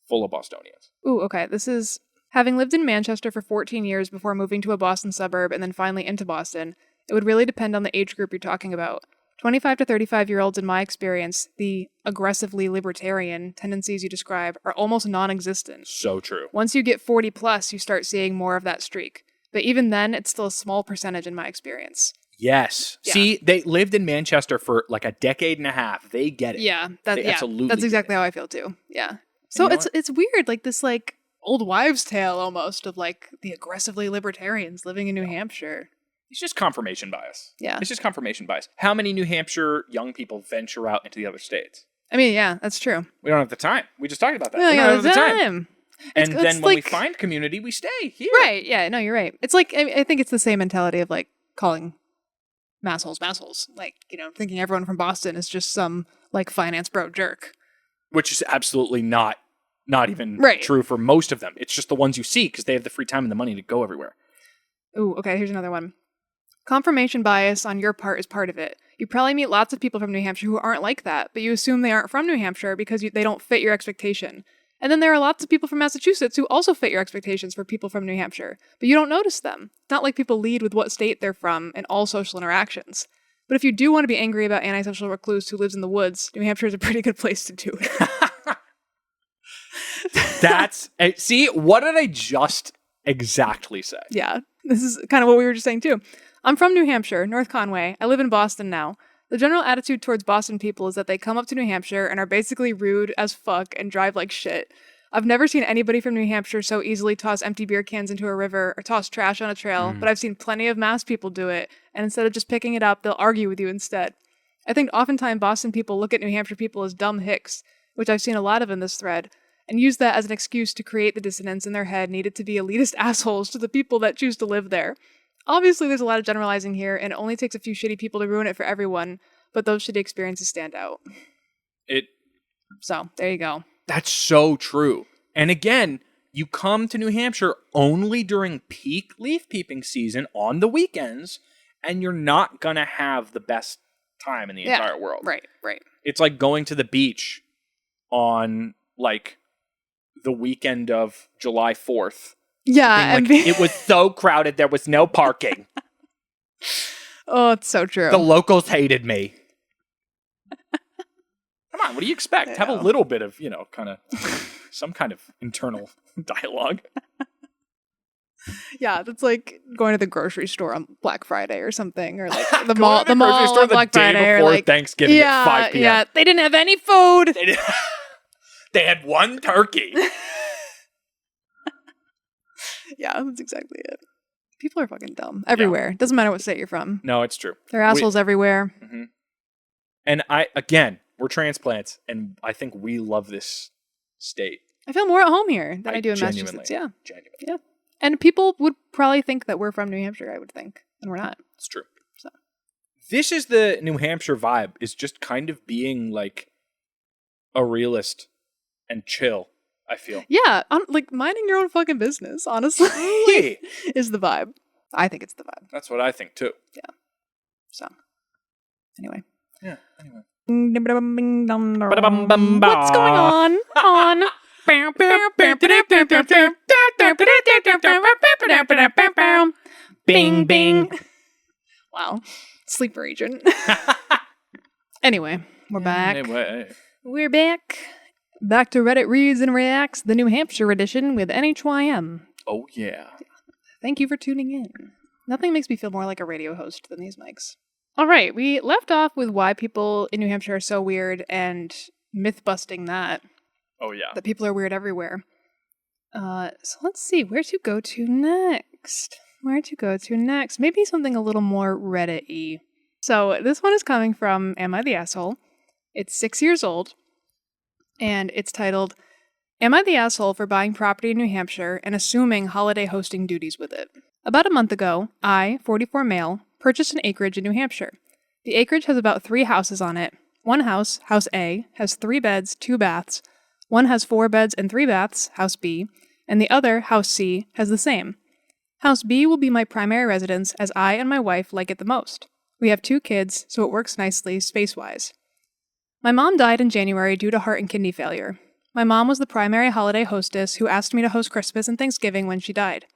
full of Bostonians. Ooh, okay. This is having lived in Manchester for 14 years before moving to a Boston suburb and then finally into Boston. It would really depend on the age group you're talking about. 25 to 35-year-olds, in my experience, the aggressively libertarian tendencies you describe are almost non-existent. So true. Once you get 40 plus, you start seeing more of that streak. But even then, it's still a small percentage in my experience. Yes. Yeah. See, they lived in Manchester for like a decade and a half. They get it. Yeah, They absolutely that's get exactly it. how I feel too. Yeah. So you know it's weird, like this like old wives' tale almost of like the aggressively libertarians living in New Hampshire. It's just confirmation bias. Yeah. It's just confirmation bias. How many New Hampshire young people venture out into the other states? I mean, yeah, that's true. We don't have the time. We just talked about that. Yeah, we yeah, don't have the time. time. And It's then when we like- find community, we stay here. Right, yeah, no, you're right. It's like I think it's the same mentality of like calling massholes. Like, you know, thinking everyone from Boston is just some like finance bro jerk. Which is absolutely not even Right. true for most of them. It's just the ones you see because they have the free time and the money to go everywhere. Ooh, okay, here's another one. Confirmation bias on your part is part of it. You probably meet lots of people from New Hampshire who aren't like that, but you assume they aren't from New Hampshire because they don't fit your expectation. And then there are lots of people from Massachusetts who also fit your expectations for people from New Hampshire, but you don't notice them. It's not like people lead with what state they're from in all social interactions. But if you do want to be angry about antisocial recluse who lives in the woods, New Hampshire is a pretty good place to do it. See, what did I just exactly say? Yeah, this is kind of what we were just saying too. I'm from New Hampshire, North Conway. I live in Boston now. The general attitude towards Boston people is that they come up to New Hampshire and are basically rude as fuck and drive like shit. I've never seen anybody from New Hampshire so easily toss empty beer cans into a river or toss trash on a trail, but I've seen plenty of Mass people do it, and instead of just picking it up, they'll argue with you instead. I think oftentimes Boston people look at New Hampshire people as dumb hicks, which I've seen a lot of in this thread, and use that as an excuse to create the dissonance in their head needed to be elitist assholes to the people that choose to live there. Obviously, there's a lot of generalizing here, and it only takes a few shitty people to ruin it for everyone, but those shitty experiences stand out. So, there you go. That's so true. And again, you come to New Hampshire only during peak leaf peeping season on the weekends, and you're not going to have the best time in the entire world. Right. It's like going to the beach on like the weekend of July 4th. Yeah. It was so crowded, there was no parking. Oh, it's so true. The locals hated me. Come on, what do you expect? I Have a know. little bit of, kind of some kind of internal dialogue. Yeah, that's like going to the grocery store on Black Friday or something, or like the Going mall, to the grocery store on Black the day Friday, or before like Thanksgiving at 5 p.m. Yeah, they didn't have any food. They had one turkey. Yeah, that's exactly it. People are fucking dumb everywhere. Doesn't matter what state you're from. No, it's true. They're assholes everywhere. And we're transplants, and I think we love this state. I feel more at home here than I do in Genuinely. Massachusetts. Yeah. Genuinely. Yeah. And people would probably think that we're from New Hampshire, I would think. And we're not. It's true. So. This is the New Hampshire vibe, is just kind of being like a realist and chill, I feel. Yeah. Like minding your own fucking business, honestly, Really? is the vibe. I think it's the vibe. That's what I think too. So. Anyway. Yeah, anyway. What's going on? Bing, bing. Wow. Sleeper agent. Anyway, we're back. Anyway. We're back. Back to Reddit Reads and Reacts, the New Hampshire edition with NHYM. Oh, yeah. Thank you for tuning in. Nothing makes me feel more like a radio host than these mics. All right, we left off with why people in New Hampshire are so weird and myth-busting that. Oh, yeah. That people are weird everywhere. So let's see, where to go to next? Maybe something a little more Reddit-y. So this one is coming from Am I the Asshole? It's 6 years old, and it's titled, Am I the Asshole for Buying Property in New Hampshire and Assuming Holiday Hosting Duties with It? About a month ago, I, 44 male, purchased an acreage in New Hampshire. The acreage has about 3 houses on it. One house, House A, has 3 beds, 2 baths. One has 4 beds and 3 baths, House B, and the other, House C, has the same. House B will be my primary residence as I and my wife like it the most. We have 2 kids, so it works nicely space-wise. My mom died in January due to heart and kidney failure. My mom was the primary holiday hostess who asked me to host Christmas and Thanksgiving when she died.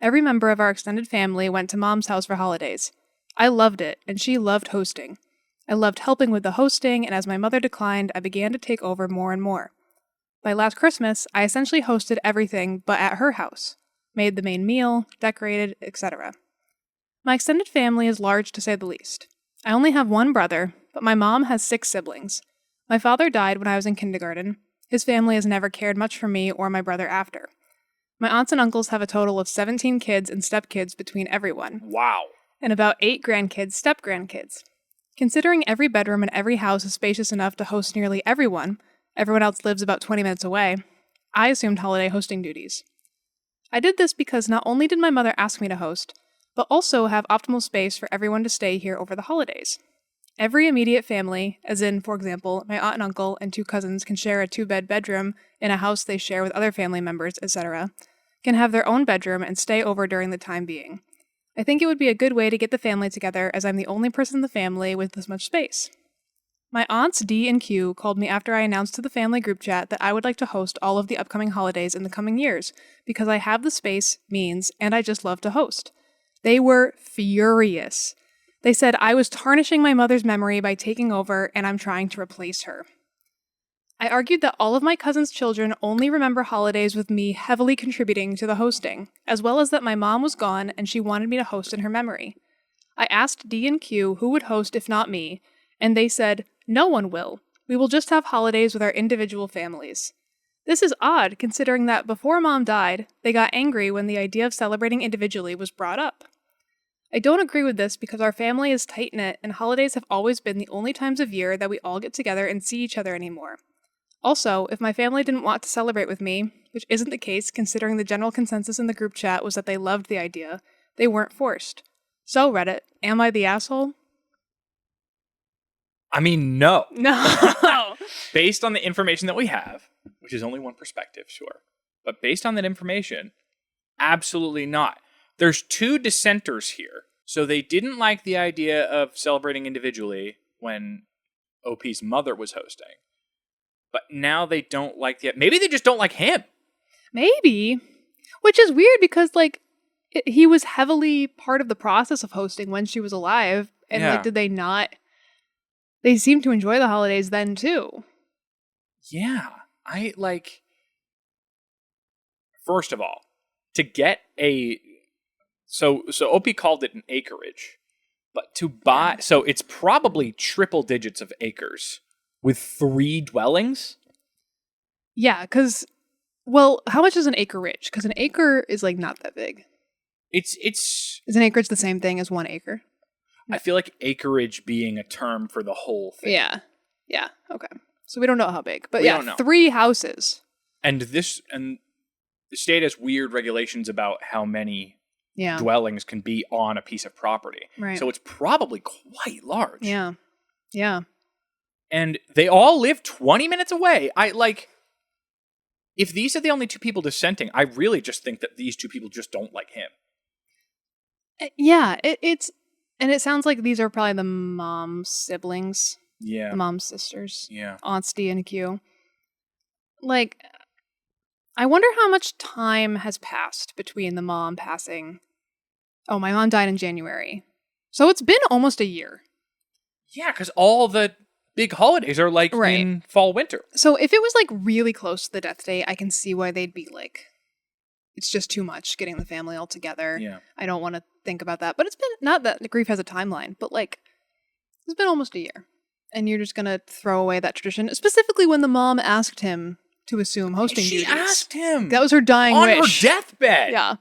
Every member of our extended family went to Mom's house for holidays. I loved it, and she loved hosting. I loved helping with the hosting, and as my mother declined, I began to take over more and more. By last Christmas, I essentially hosted everything but at her house. Made the main meal, decorated, etc. My extended family is large to say the least. I only have 1 brother, but my mom has 6 siblings. My father died when I was in kindergarten. His family has never cared much for me or my brother after. My aunts and uncles have a total of 17 kids and stepkids between everyone. Wow. And about 8 grandkids, step-grandkids. Considering every bedroom and every house is spacious enough to host nearly everyone else lives about 20 minutes away, I assumed holiday hosting duties. I did this because not only did my mother ask me to host, but also have optimal space for everyone to stay here over the holidays. Every immediate family, as in, for example, my aunt and uncle and 2 cousins can share a 2-bed bedroom in a house they share with other family members, etc., can have their own bedroom and stay over during the time being. I think it would be a good way to get the family together as I'm the only person in the family with this much space. My aunts D and Q called me after I announced to the family group chat that I would like to host all of the upcoming holidays in the coming years because I have the space, means, and I just love to host. They were furious. They said I was tarnishing my mother's memory by taking over and I'm trying to replace her. I argued that all of my cousin's children only remember holidays with me heavily contributing to the hosting, as well as that my mom was gone and she wanted me to host in her memory. I asked D and Q who would host if not me, and they said, no one will. We will just have holidays with our individual families. This is odd considering that before Mom died, they got angry when the idea of celebrating individually was brought up. I don't agree with this because our family is tight-knit and holidays have always been the only times of year that we all get together and see each other anymore. Also, if my family didn't want to celebrate with me, which isn't the case considering the general consensus in the group chat was that they loved the idea, they weren't forced. So Reddit, am I the asshole? I mean, no. No. Based on the information that we have, which is only one perspective, sure. But based on that information, absolutely not. There's 2 dissenters here. So they didn't like the idea of celebrating individually when OP's mother was hosting. But now they don't like the... Maybe they just don't like him. Maybe. Which is weird because, like, he was heavily part of the process of hosting when she was alive. And, like, did they not... They seemed to enjoy the holidays then, too. Yeah. First of all, to get a... So OP called it an acreage. But to buy... So it's probably triple digits of acres with 3 dwellings? Yeah, because... Well, how much is an acreage? Because an acre is, like, not that big. Is an acreage the same thing as 1 acre? I feel like acreage being a term for the whole thing. Yeah. Yeah. Okay. So we don't know how big. But we don't know. 3 houses. And the state has weird regulations about how many dwellings can be on a piece of property. Right. So it's probably quite large. Yeah. Yeah. And they all live 20 minutes away. If these are the only 2 people dissenting, I really just think that these 2 people just don't like him. Yeah. It's And it sounds like these are probably the mom's siblings, Yeah. the mom's sisters, Yeah. Aunts D and Q. Like, I wonder how much time has passed between the mom passing. Oh, my mom died in January. So it's been almost a year. Yeah, because all the big holidays are like Right. in fall, winter. So if it was like really close to the death date, I can see why they'd be like, it's just too much getting the family all together. Yeah. I don't want to think about that. But it's been, not that the grief has a timeline, but like, it's been almost a year. And you're just going to throw away that tradition, specifically when the mom asked him to assume hosting She duties. asked him. That was her dying on wish. her deathbed. Yeah.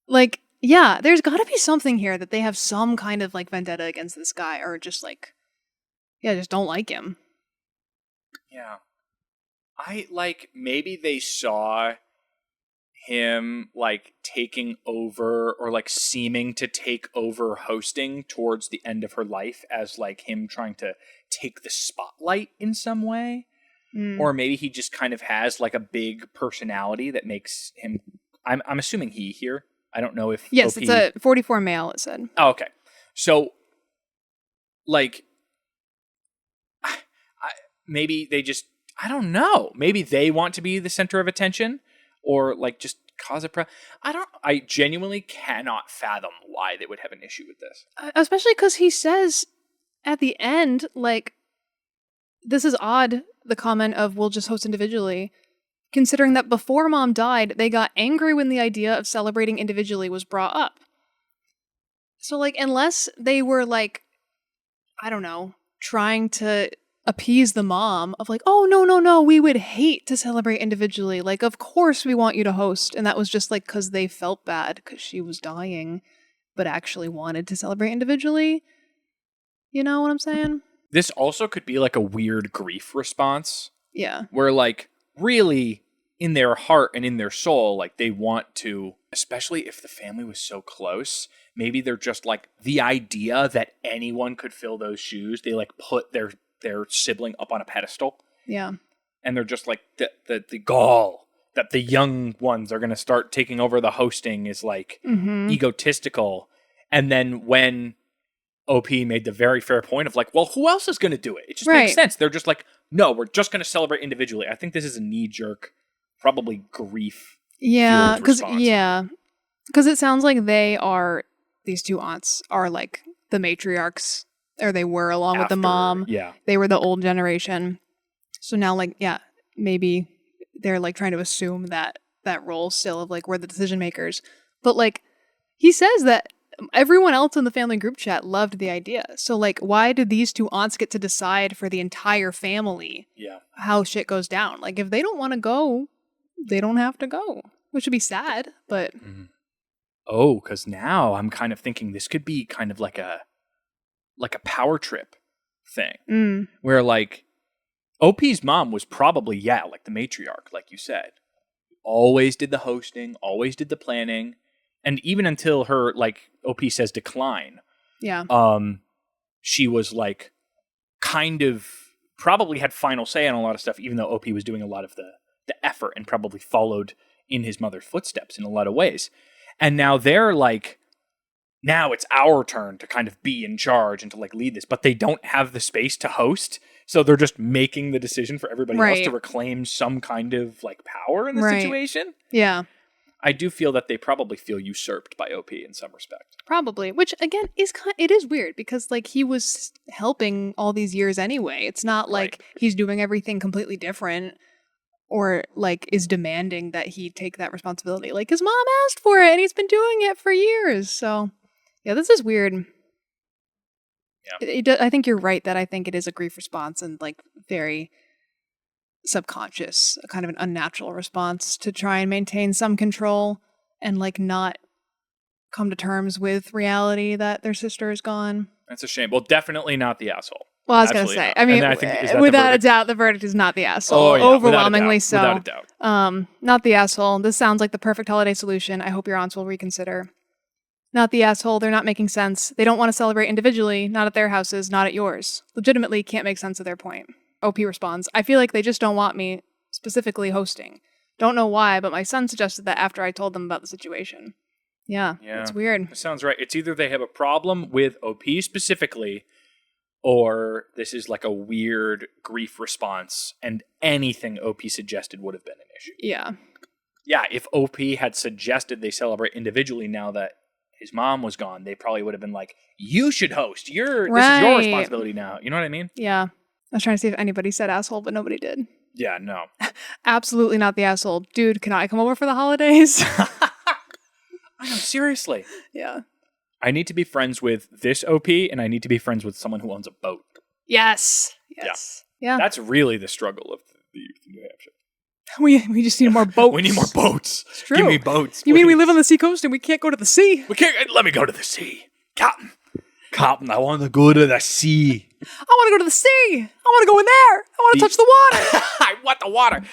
Like, yeah, there's got to be something here that they have some kind of like vendetta against this guy, or just like, yeah, just don't like him. Yeah. Maybe they saw him like taking over or like seeming to take over hosting towards the end of her life as like him trying to take the spotlight in some way. Or maybe he just kind of has like a big personality that makes him, I'm assuming he here. I don't know if Yes, OP... it's a 44 male, it said. Oh, okay. So like maybe they just, I don't know. Maybe they want to be the center of attention or like just cause I genuinely cannot fathom why they would have an issue with this. Especially because he says at the end, like, this is odd, the comment of we'll just host individually, considering that before mom died, they got angry when the idea of celebrating individually was brought up. So, like, unless they were, like, I don't know, trying to appease the mom of like, oh, no, we would hate to celebrate individually. Like, of course we want you to host. And that was just like because they felt bad because she was dying, but actually wanted to celebrate individually. You know what I'm saying? This also could be like a weird grief response. Yeah. Where like really in their heart and in their soul, like they want to, especially if the family was so close, maybe they're just like the idea that anyone could fill those shoes. They like put their sibling up on a pedestal. Yeah. And they're just like the gall that the young ones are going to start taking over the hosting is like egotistical. And then when OP made the very fair point of like, well, who else is going to do it? It just makes sense. They're just like, no, we're just going to celebrate individually. I think this is a knee-jerk, probably grief. Yeah, because it sounds like these two aunts are like the matriarchs, or they were along with the mom. Yeah. They were the old generation. So now, like, yeah, maybe they're like trying to assume that role still of like we're the decision makers. But like he says that everyone else in the family group chat loved the idea. So like why do these two aunts get to decide for the entire family how shit goes down? Like if they don't want to go, they don't have to go. Which would be sad, but Oh, because now I'm kind of thinking this could be kind of like a power trip thing. Where like OP's mom was probably, like the matriarch, like you said. Always did the hosting, always did the planning. And even until her, like OP says, decline. Yeah. She was like kind of probably had final say on a lot of stuff, even though OP was doing a lot of the effort and probably followed in his mother's footsteps in a lot of ways. And now they're like, now it's our turn to kind of be in charge and to like lead this, but they don't have the space to host. So they're just making the decision for everybody else to reclaim some kind of like power in the situation. Yeah. I do feel that they probably feel usurped by OP in some respect. Probably, which again it is weird because like he was helping all these years anyway. It's not like he's doing everything completely different or like is demanding that he take that responsibility. Like his mom asked for it and he's been doing it for years. So yeah, this is weird. Yeah. I think you're right that I think it is a grief response and like very subconscious, a kind of an unnatural response to try and maintain some control and like not come to terms with reality that their sister is gone. That's a shame. Well, definitely not the asshole. Well, I was going to say, not. I mean, without a doubt, the verdict is not the asshole. Oh, yeah, overwhelmingly so. Without a doubt. Not the asshole. This sounds like the perfect holiday solution. I hope your aunts will reconsider. Not the asshole. They're not making sense. They don't want to celebrate individually, not at their houses, not at yours. Legitimately can't make sense of their point. OP responds, I feel like they just don't want me specifically hosting. Don't know why, but my son suggested that after I told them about the situation. Yeah, it's weird. That sounds right. It's either they have a problem with OP specifically, or this is like a weird grief response, and anything OP suggested would have been an issue. Yeah. Yeah, if OP had suggested they celebrate individually now that his mom was gone, they probably would have been like, you should host. This is your responsibility now. You know what I mean? Yeah. I was trying to see if anybody said asshole, but nobody did. Yeah, no. Absolutely not the asshole. Dude, can I come over for the holidays? I know, seriously. Yeah. I need to be friends with this OP, and I need to be friends with someone who owns a boat. Yes. Yeah. That's really the struggle of the youth in New Hampshire. We just need more boats. We need more boats. It's true. Give me boats. You mean we live on the seacoast and we can't go to the sea? We can't. Let me go to the sea. Captain, I want to go to the sea. I want to go to the sea. I want to go in there. I want to touch the water. I want the water.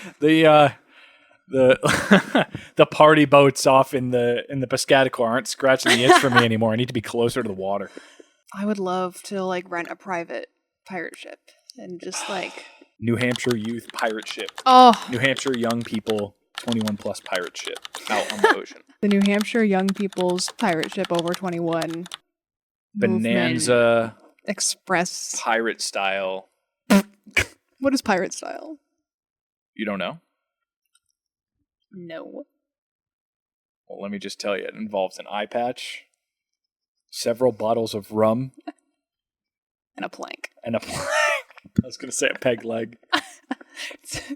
The party boats off in the Piscataqua aren't scratching the itch for me anymore. I need to be closer to the water. I would love to rent a private pirate ship and just New Hampshire youth pirate ship. Oh, New Hampshire young people 21 plus pirate ship out on the ocean. The New Hampshire young people's pirate ship over 21. Bonanza Express pirate style. What is pirate style? You don't know? No. Well, let me just tell you, it involves an eye patch, several bottles of rum, and a plank. I was going to say a peg leg.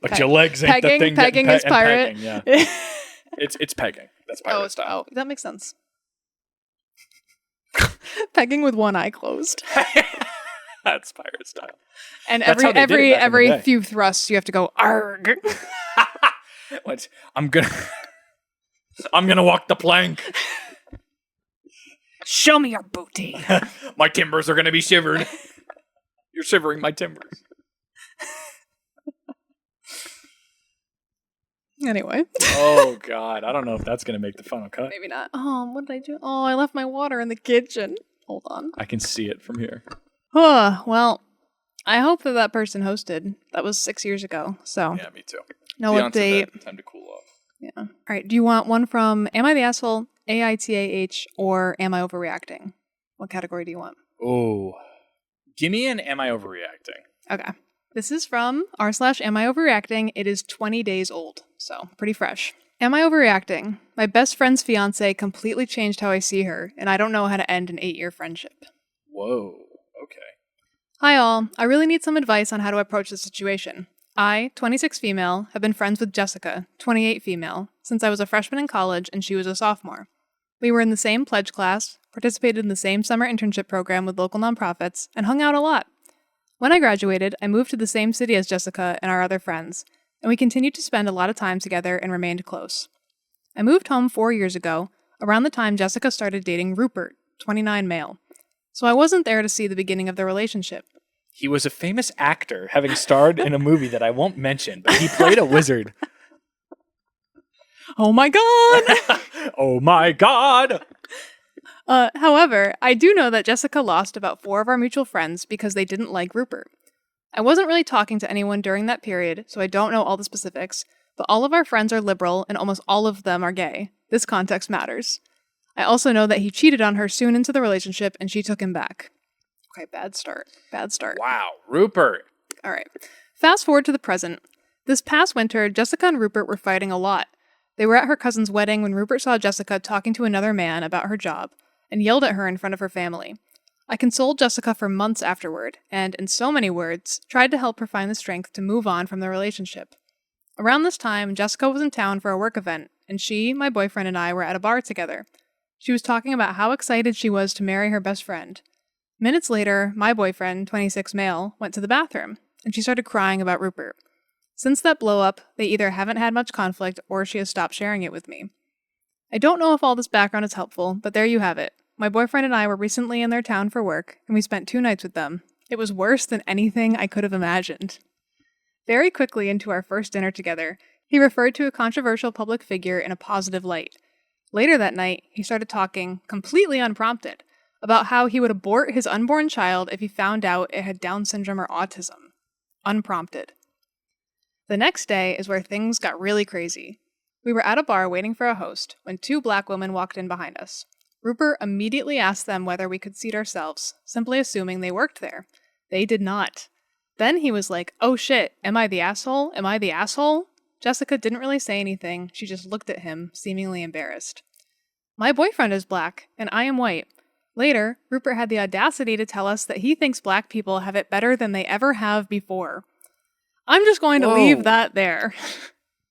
But your legs ain't pegging, the thing. Pegging is pirate. Pegging, yeah. It's pegging. That's pirate style. Oh, that makes sense. Pegging with one eye closed. That's pirate style. And every few thrusts you have to go arg. What? I'm gonna walk the plank. Show me your booty. My timbers are gonna be shivered. You're shivering my timbers. Anyway. Oh God, I don't know if that's gonna make the final cut. Maybe not. Oh, what did I do? Oh, I left my water in the kitchen. Hold on. I can see it from here. Well, I hope that person hosted. That was 6 years ago. So yeah, me too. No update. Time to cool off. Yeah. All right. Do you want one from Am I the Asshole, AITAH, or Am I Overreacting? What category do you want? Oh, give me an Am I Overreacting? Okay. This is from r/Am I Overreacting. It is 20 days old, so pretty fresh. Am I overreacting? My best friend's fiance completely changed how I see her, and I don't know how to end an 8-year friendship. Whoa. Okay. Hi all. I really need some advice on how to approach the situation. I, 26 female, have been friends with Jessica, 28 female, since I was a freshman in college and she was a sophomore. We were in the same pledge class, participated in the same summer internship program with local nonprofits, and hung out a lot. When I graduated, I moved to the same city as Jessica and our other friends, and we continued to spend a lot of time together and remained close. I moved home 4 years ago, around the time Jessica started dating Rupert, 29 male. So I wasn't there to see the beginning of the relationship. He was a famous actor, having starred in a movie that I won't mention, but he played a wizard. Oh my god! Oh my god! However, I do know that Jessica lost about 4 of our mutual friends because they didn't like Rupert. I wasn't really talking to anyone during that period, so I don't know all the specifics, but all of our friends are liberal and almost all of them are gay. This context matters. I also know that he cheated on her soon into the relationship and she took him back. Okay, bad start. Wow, Rupert. All right. Fast forward to the present. This past winter, Jessica and Rupert were fighting a lot. They were at her cousin's wedding when Rupert saw Jessica talking to another man about her job and yelled at her in front of her family. I consoled Jessica for months afterward and, in so many words, tried to help her find the strength to move on from the relationship. Around this time, Jessica was in town for a work event, and she, my boyfriend, and I were at a bar together. She was talking about how excited she was to marry her best friend. Minutes later, my boyfriend, 26 male, went to the bathroom, and she started crying about Rupert. Since that blow-up, they either haven't had much conflict or she has stopped sharing it with me. I don't know if all this background is helpful, but there you have it. My boyfriend and I were recently in their town for work, and we spent 2 nights with them. It was worse than anything I could have imagined. Very quickly into our first dinner together, he referred to a controversial public figure in a positive light. Later that night, he started talking, completely unprompted, about how he would abort his unborn child if he found out it had Down syndrome or autism. Unprompted. The next day is where things got really crazy. We were at a bar waiting for a host when 2 black women walked in behind us. Rupert immediately asked them whether we could seat ourselves, simply assuming they worked there. They did not. Then he was like, "Oh shit, am I the asshole? Am I the asshole?" Jessica didn't really say anything, she just looked at him, seemingly embarrassed. My boyfriend is black, and I am white. Later, Rupert had the audacity to tell us that he thinks black people have it better than they ever have before. I'm just going to leave that there.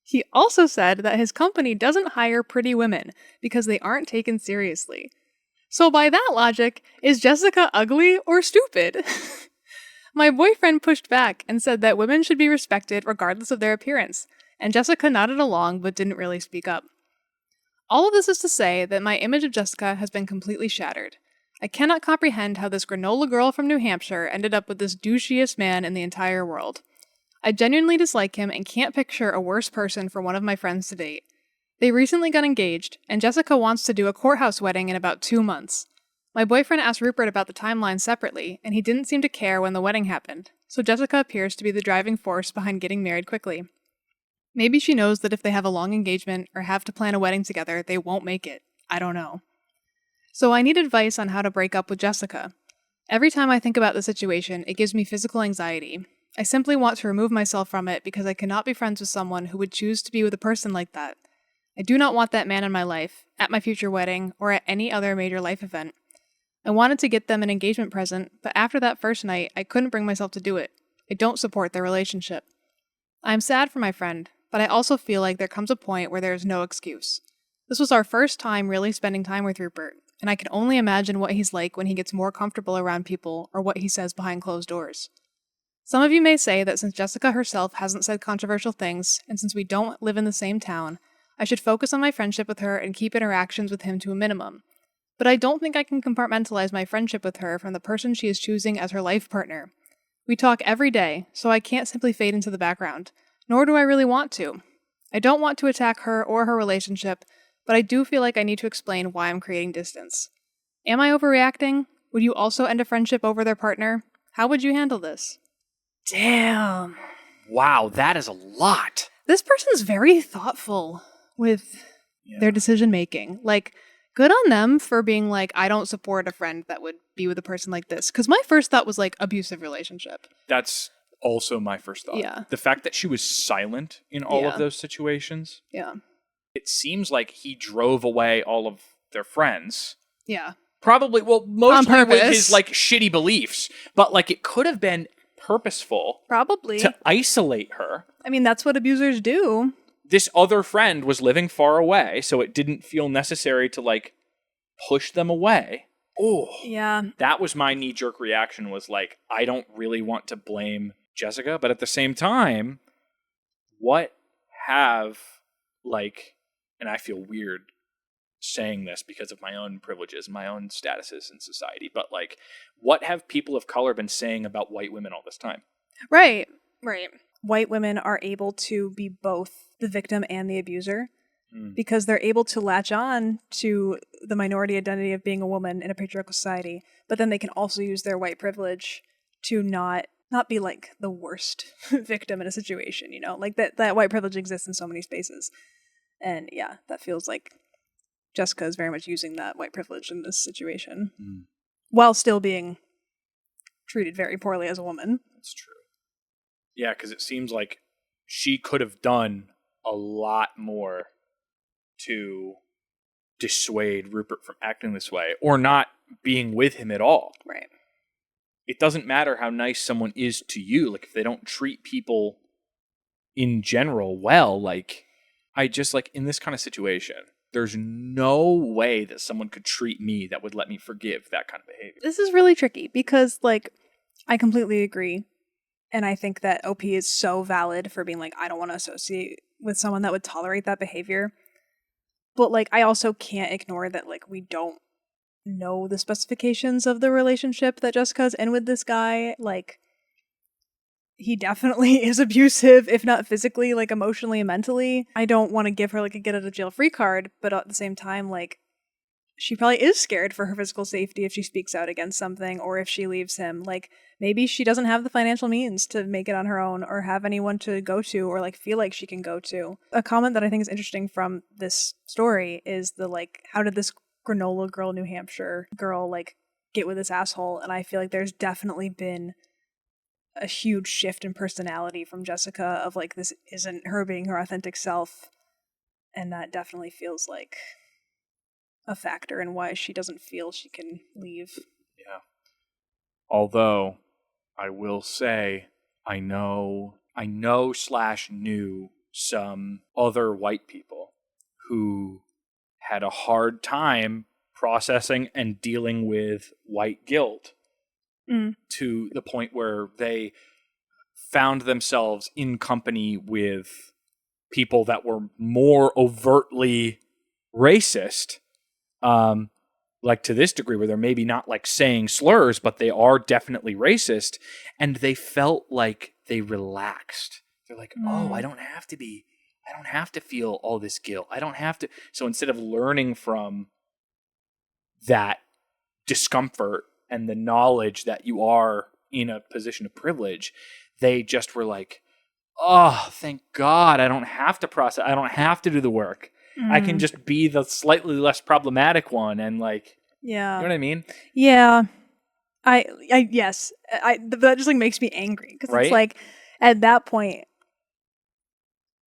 He also said that his company doesn't hire pretty women because they aren't taken seriously. So by that logic, is Jessica ugly or stupid? My boyfriend pushed back and said that women should be respected regardless of their appearance, and Jessica nodded along but didn't really speak up. All of this is to say that my image of Jessica has been completely shattered. I cannot comprehend how this granola girl from New Hampshire ended up with this douchiest man in the entire world. I genuinely dislike him and can't picture a worse person for one of my friends to date. They recently got engaged, and Jessica wants to do a courthouse wedding in about 2 months. My boyfriend asked Rupert about the timeline separately, and he didn't seem to care when the wedding happened, so Jessica appears to be the driving force behind getting married quickly. Maybe she knows that if they have a long engagement or have to plan a wedding together, they won't make it. I don't know. So I need advice on how to break up with Jessica. Every time I think about the situation, it gives me physical anxiety. I simply want to remove myself from it because I cannot be friends with someone who would choose to be with a person like that. I do not want that man in my life, at my future wedding, or at any other major life event. I wanted to get them an engagement present, but after that first night, I couldn't bring myself to do it. I don't support their relationship. I am sad for my friend, but I also feel like there comes a point where there is no excuse. This was our first time really spending time with Rupert, and I can only imagine what he's like when he gets more comfortable around people or what he says behind closed doors. Some of you may say that since Jessica herself hasn't said controversial things, and since we don't live in the same town, I should focus on my friendship with her and keep interactions with him to a minimum. But I don't think I can compartmentalize my friendship with her from the person she is choosing as her life partner. We talk every day, so I can't simply fade into the background, nor do I really want to. I don't want to attack her or her relationship, but I do feel like I need to explain why I'm creating distance. Am I overreacting? Would you also end a friendship over their partner? How would you handle this? Damn. Wow, that is a lot. This person's very thoughtful with their decision making. Like, good on them for being like, I don't support a friend that would be with a person like this. Because my first thought was like abusive relationship. That's also my first thought. Yeah. The fact that she was silent in all of those situations. Yeah. It seems like he drove away all of their friends. Yeah. Probably, well, mostly On with purpose. his like shitty beliefs. But like it could have been purposeful. Probably. To isolate her. I mean, that's what abusers do. This other friend was living far away, so it didn't feel necessary to like push them away. Oh. Yeah. That was my knee-jerk reaction, was like, I don't really want to blame Jessica, but at the same time, what have, like, and I feel weird saying this because of my own privileges, my own statuses in society, but like, what have people of color been saying about white women all this time? Right. White women are able to be both the victim and the abuser because they're able to latch on to the minority identity of being a woman in a patriarchal society, but then they can also use their white privilege to not be like the worst victim in a situation, you know? Like that white privilege exists in so many spaces. And yeah, that feels like Jessica is very much using that white privilege in this situation while still being treated very poorly as a woman. That's true. Yeah, because it seems like she could have done a lot more to dissuade Rupert from acting this way or not being with him at all. Right. It doesn't matter how nice someone is to you. Like, if they don't treat people in general well, like, I just, like, in this kind of situation, there's no way that someone could treat me that would let me forgive that kind of behavior. This is really tricky because, like, I completely agree. And I think that OP is so valid for being like, I don't want to associate with someone that would tolerate that behavior. But, like, I also can't ignore that, like, we don't know the specifications of the relationship that Jessica's in with this guy. Like, he definitely is abusive, if not physically, like, emotionally and mentally. I don't want to give her, like, a get out of jail free card, but at the same time, like, she probably is scared for her physical safety if she speaks out against something or if she leaves him. Like, maybe she doesn't have the financial means to make it on her own or have anyone to go to or like feel like she can go to. A comment that I think is interesting from this story is the like, how did this granola girl, New Hampshire girl, like get with this asshole? And I feel like there's definitely been a huge shift in personality from Jessica of like, this isn't her being her authentic self. And that definitely feels like a factor in why she doesn't feel she can leave. Yeah. Although, I will say, I know / knew some other white people who had a hard time processing and dealing with white guilt to the point where they found themselves in company with people that were more overtly racist, like to this degree where they're maybe not like saying slurs, but they are definitely racist, and they felt like they relaxed. They're like, oh, I don't have to feel all this guilt. I don't have to. So instead of learning from that discomfort and the knowledge that you are in a position of privilege, they just were like, oh, thank God, I don't have to process. I don't have to do the work. I can just be the slightly less problematic one, and like, yeah, you know what I mean? Yeah, yes, that just like makes me angry because it's like at that point,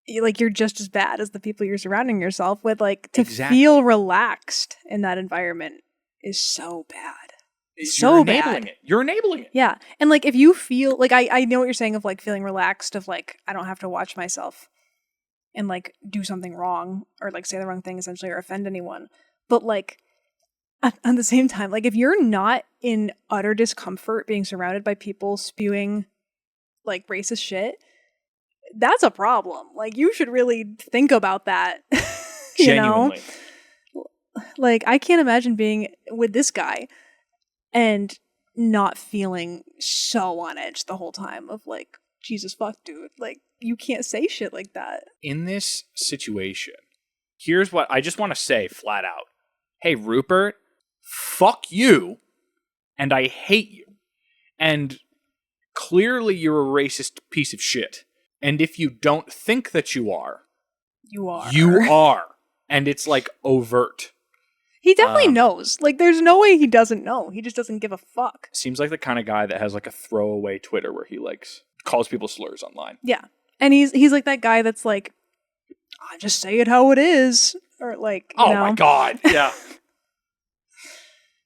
you're just as bad as the people you're surrounding yourself with. Like to feel relaxed in that environment is so bad. You're enabling it. You're enabling it. Yeah, and like if you feel like I know what you're saying of like feeling relaxed of like I don't have to watch myself and like do something wrong or like say the wrong thing essentially or offend anyone. But like at the same time, like if you're not in utter discomfort being surrounded by people spewing like racist shit, that's a problem. Like you should really think about that. Genuinely. Like I can't imagine being with this guy and not feeling so on edge the whole time of like, Jesus fuck, dude. Like, you can't say shit like that. In this situation, here's what I just want to say flat out. Hey, Rupert, fuck you, and I hate you. And clearly you're a racist piece of shit. And if you don't think that you are. You are. And it's like overt. He definitely knows. Like, there's no way he doesn't know. He just doesn't give a fuck. Seems like the kind of guy that has like a throwaway Twitter where he likes calls people slurs online. Yeah. And he's like that guy that's like, I just say it how it is. Or like, you know. My God. Yeah.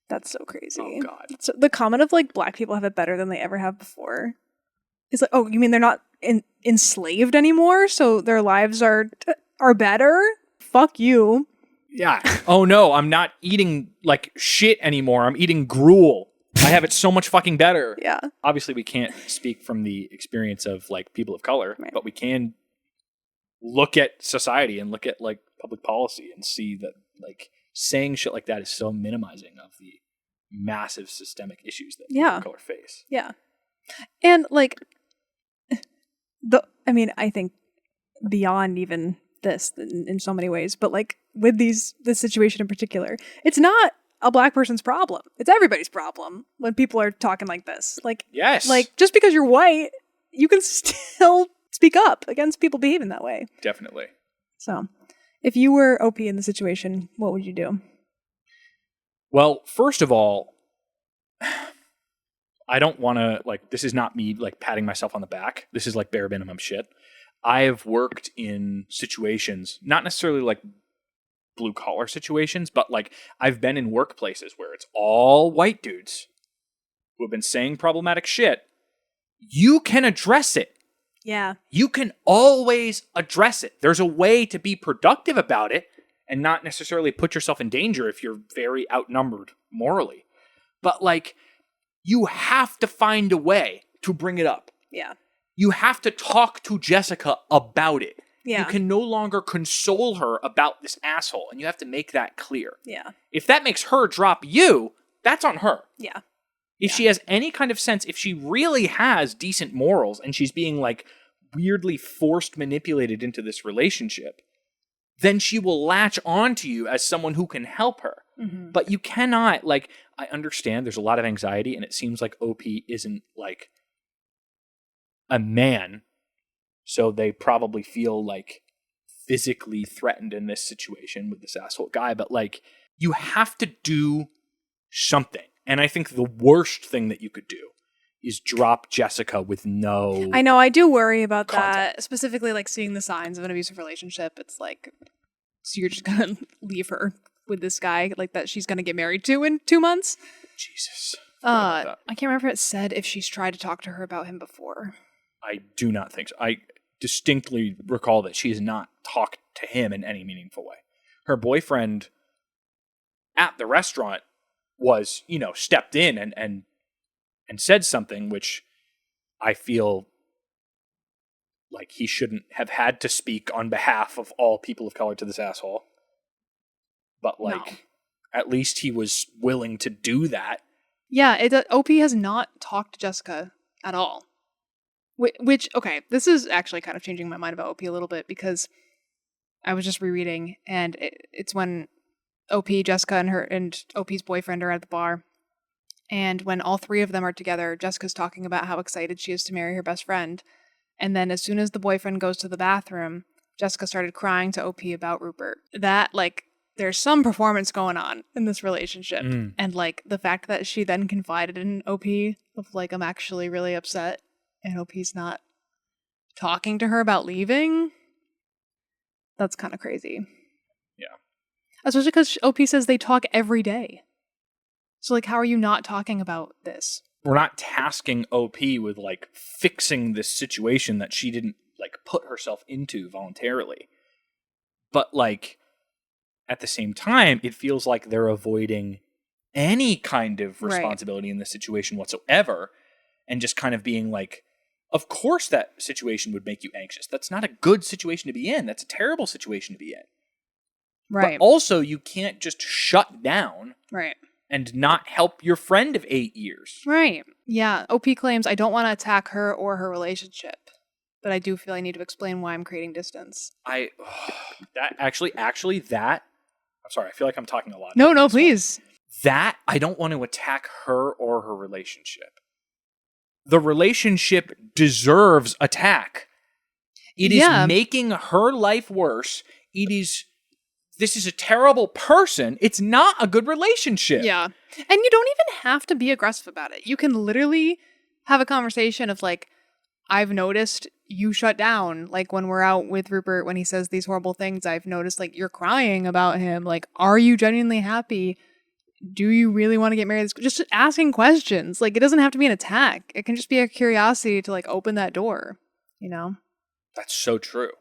That's so crazy. Oh, God. So the comment of like black people have it better than they ever have before is like, oh, you mean they're not enslaved anymore? So their lives are better? Fuck you. Yeah. Oh no, I'm not eating like shit anymore. I'm eating gruel. I have it so much fucking better. Yeah. Obviously, we can't speak from the experience of like people of color, right. But we can look at society and look at like public policy and see that like saying shit like that is so minimizing of the massive systemic issues that people of color face. Yeah. And like I think beyond even this in so many ways, but like with this situation in particular, it's not a black person's problem. It's everybody's problem when people are talking like this. Like, yes. Like just because you're white, you can still speak up against people behaving that way. Definitely. So if you were OP in the situation, what would you do? Well, first of all, I don't want to, like, this is not me, like, patting myself on the back. This is, like, bare minimum shit. I have worked in situations, not necessarily, like, blue-collar situations, but, like, I've been in workplaces where it's all white dudes who have been saying problematic shit. You can address it. Yeah. You can always address it. There's a way to be productive about it and not necessarily put yourself in danger if you're very outnumbered morally. But, like, you have to find a way to bring it up. Yeah. You have to talk to Jessica about it. Yeah. You can no longer console her about this asshole, and you have to make that clear. Yeah. If that makes her drop you, that's on her. Yeah. If she has any kind of sense, if she really has decent morals and she's being, like, weirdly forced manipulated into this relationship, then she will latch on to you as someone who can help her. Mm-hmm. But you cannot, like, I understand there's a lot of anxiety, and it seems like OP isn't, like, a man, so they probably feel, like, physically threatened in this situation with this asshole guy, but, like, you have to do something. And I think the worst thing that you could do is drop Jessica with no... I know, I do worry about contact. that, specifically, like, seeing the signs of an abusive relationship. It's like, so you're just gonna leave her with this guy, like, that she's gonna get married to in 2 months? Jesus. I can't remember if it said if she's tried to talk to her about him before. I do not think so. I distinctly recall that she has not talked to him in any meaningful way. Her boyfriend at the restaurant was, stepped in and said something, which I feel like he shouldn't have had to speak on behalf of all people of color to this asshole. But, like, at least he was willing to do that. Yeah, OP has not talked to Jessica at all. Which, okay, this is actually kind of changing my mind about OP a little bit, because I was just rereading, and it's when OP, Jessica, and OP's boyfriend are at the bar, and when all three of them are together, Jessica's talking about how excited she is to marry her best friend, and then as soon as the boyfriend goes to the bathroom, Jessica started crying to OP about Rupert. That, like, there's some performance going on in this relationship, and, like, the fact that she then confided in OP of, like, I'm actually really upset, and OP's not talking to her about leaving, that's kind of crazy. Yeah. Especially because OP says they talk every day. So, like, how are you not talking about this? We're not tasking OP with, like, fixing this situation that she didn't, like, put herself into voluntarily. But, like, at the same time, it feels like they're avoiding any kind of responsibility in this situation whatsoever, and just kind of being like, of course that situation would make you anxious. That's not a good situation to be in. That's a terrible situation to be in. Right. But also, you can't just shut down Right. and not help your friend of 8 years. Right. Yeah. OP claims, I don't want to attack her or her relationship, but I do feel I need to explain why I'm creating distance. I'm sorry, I feel like I'm talking a lot. No, please. That, I don't want to attack her or her relationship. The relationship deserves attack. It is making her life worse. This is a terrible person. It's not a good relationship. Yeah. And you don't even have to be aggressive about it. You can literally have a conversation of, like, I've noticed you shut down. Like, when we're out with Rupert, when he says these horrible things, I've noticed, like, you're crying about him. Like, are you genuinely happy? Do you really want to get married? Just asking questions. Like, it doesn't have to be an attack. It can just be a curiosity to, like, open that door, That's so true.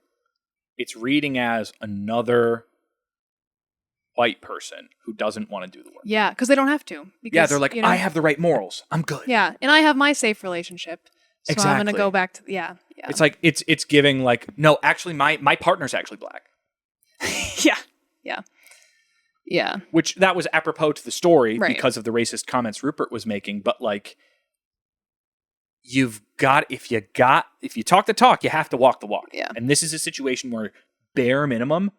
It's reading as another white person who doesn't want to do the work. Yeah, because they don't have to. Because, they're like, I have the right morals. I'm good. Yeah, and I have my safe relationship. So exactly. I'm going to go back to, yeah. It's like, it's giving, like, no, actually, my partner's actually black. Yeah. Which, that was apropos to the story because of the racist comments Rupert was making, but, like, if you talk the talk, you have to walk the walk. Yeah. And this is a situation where, bare minimum,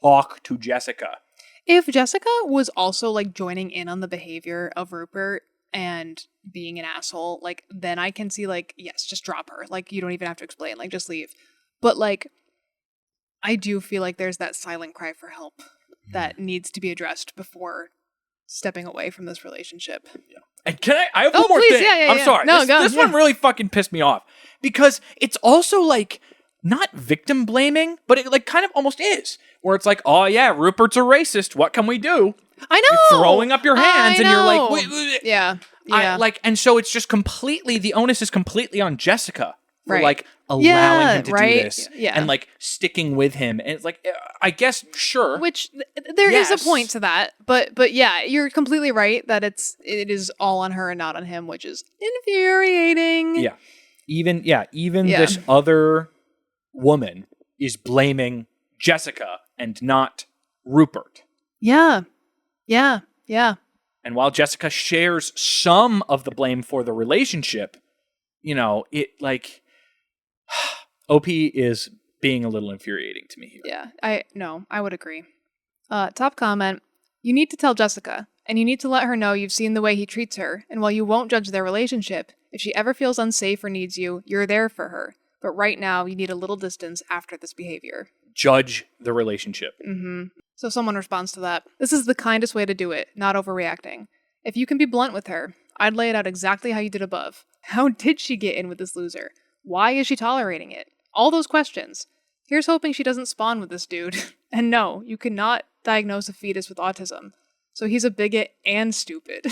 talk to Jessica. If Jessica was also, like, joining in on the behavior of Rupert and being an asshole, like, then I can see, like, yes, just drop her. Like, you don't even have to explain. Like, just leave. But, like, I do feel like there's that silent cry for help that needs to be addressed before stepping away from this relationship. Yeah. And I have one more thing. Yeah, I'm sorry. No, this one really fucking pissed me off. Because it's also, like, not victim blaming, but it, like, kind of almost is. Where it's like, oh yeah, Rupert's a racist. What can we do? I know. You're throwing up your hands and you're like, wait. Yeah. And so it's just the onus is completely on Jessica for like allowing him to do this and like sticking with him. And it's like, I guess, sure. Which there is a point to that, but yeah, you're completely right that it is all on her and not on him, which is infuriating. Yeah. Even this other woman is blaming Jessica and not Rupert. Yeah. And while Jessica shares some of the blame for the relationship, it like OP is being a little infuriating to me here. Yeah, I would agree. Top comment. You need to tell Jessica, and you need to let her know you've seen the way he treats her, and while you won't judge their relationship, if she ever feels unsafe or needs you, you're there for her. But right now, you need a little distance after this behavior. Judge the relationship. So someone responds to that. This is the kindest way to do it, not overreacting. If you can be blunt with her, I'd lay it out exactly how you did above. How did she get in with this loser? Why is she tolerating it? All those questions. Here's hoping she doesn't spawn with this dude. And no, you cannot diagnose a fetus with autism. So he's a bigot and stupid.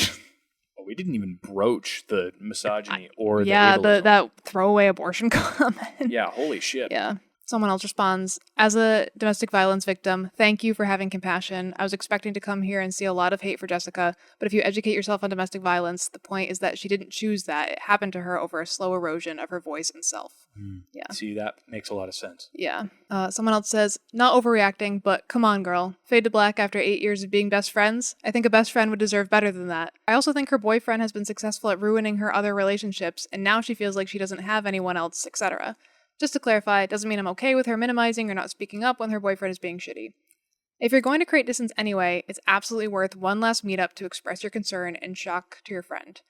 We didn't even broach the misogyny or the that throwaway abortion comment. Yeah, holy shit. Yeah. Someone else responds, as a domestic violence victim, thank you for having compassion. I was expecting to come here and see a lot of hate for Jessica, but if you educate yourself on domestic violence, the point is that she didn't choose that. It happened to her over a slow erosion of her voice and self. Yeah. See, that makes a lot of sense. Yeah. Someone else says, not overreacting, but come on, girl. Fade to black after 8 years of being best friends? I think a best friend would deserve better than that. I also think her boyfriend has been successful at ruining her other relationships, and now she feels like she doesn't have anyone else, etc. Just to clarify, it doesn't mean I'm okay with her minimizing or not speaking up when her boyfriend is being shitty. If you're going to create distance anyway, it's absolutely worth one last meetup to express your concern and shock to your friend.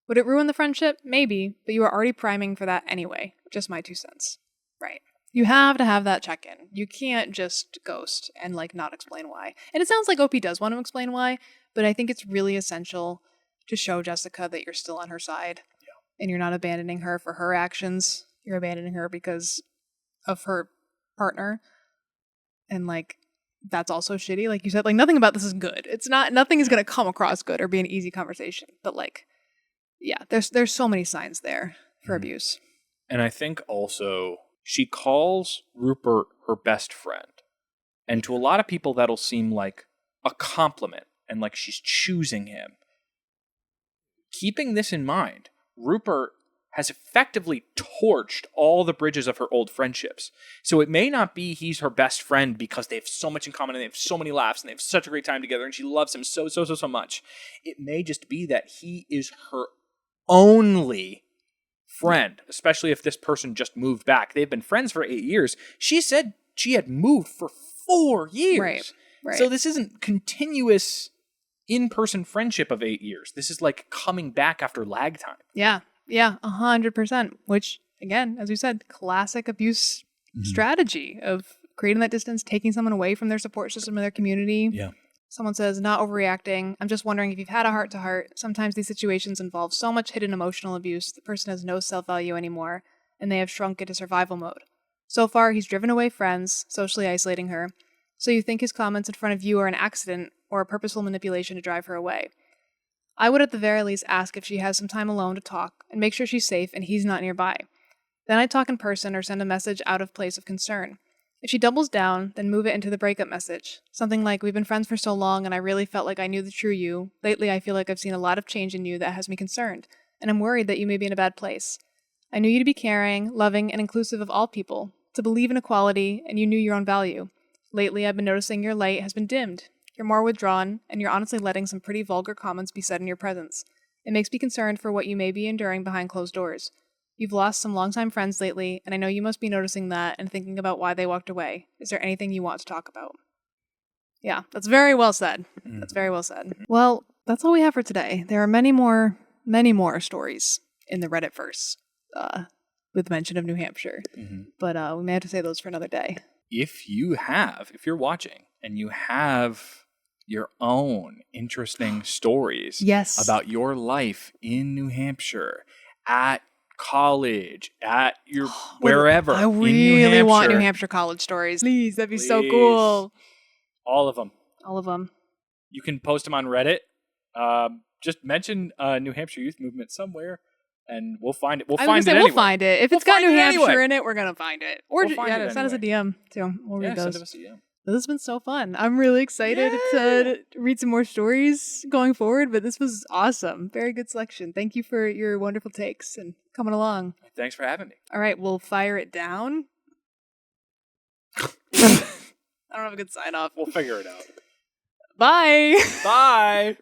Would it ruin the friendship? Maybe, but you are already priming for that anyway. Just my 2 cents. Right. You have to have that check-in. You can't just ghost and, not explain why. And it sounds like OP does want to explain why, but I think it's really essential to show Jessica that you're still on her side. Yeah. And you're not abandoning her for her actions. You're abandoning her because of her partner. And, that's also shitty. Like you said, nothing about this is good. Nothing is going to come across good or be an easy conversation. But, yeah, there's so many signs there for abuse. And I think also she calls Rupert her best friend. And to a lot of people, that'll seem like a compliment and like she's choosing him. Keeping this in mind, Rupert has effectively torched all the bridges of her old friendships. So it may not be he's her best friend because they have so much in common and they have so many laughs and they have such a great time together and she loves him so much. It may just be that he is her only friend, especially if this person just moved back. They've been friends for 8 years. She said she had moved for 4 years. Right. So this isn't continuous in-person friendship of 8 years. This is coming back after lag time. Yeah, 100%. Which, again, as we said, classic abuse strategy of creating that distance, taking someone away from their support system and their community. Yeah. Someone says, not overreacting. I'm just wondering if you've had a heart-to-heart. Sometimes these situations involve so much hidden emotional abuse, the person has no self-value anymore, and they have shrunk into survival mode. So far, he's driven away friends, socially isolating her. So you think his comments in front of you are an accident or a purposeful manipulation to drive her away. I would at the very least ask if she has some time alone to talk and make sure she's safe and he's not nearby. Then I'd talk in person or send a message out of place of concern. If she doubles down, then move it into the breakup message. Something like, we've been friends for so long and I really felt like I knew the true you. Lately, I feel like I've seen a lot of change in you that has me concerned, and I'm worried that you may be in a bad place. I knew you to be caring, loving, and inclusive of all people, to believe in equality, and you knew your own value. Lately, I've been noticing your light has been dimmed. You're more withdrawn, and you're honestly letting some pretty vulgar comments be said in your presence. It makes me concerned for what you may be enduring behind closed doors. You've lost some longtime friends lately, and I know you must be noticing that and thinking about why they walked away. Is there anything you want to talk about? Yeah, that's very well said. That's very well said. Well, that's all we have for today. There are many more stories in the Reddit-verse with mention of New Hampshire. But we may have to save those for another day. If you're watching and you have your own interesting stories about your life in New Hampshire, at college, at your wherever. I really want New Hampshire college stories. Please, that'd be so cool. All of them. All of them. You can post them on Reddit. Just mention New Hampshire Youth Movement somewhere, and we'll find it. We'll find it. If it's got New Hampshire in it, we're gonna find it. Or send us a DM too. We'll read those. Send us a DM. This has been so fun. I'm really excited to read some more stories going forward, but this was awesome. Very good selection. Thank you for your wonderful takes and coming along. Thanks for having me. All right, we'll fire it down. I don't have a good sign off. We'll figure it out. Bye. Bye.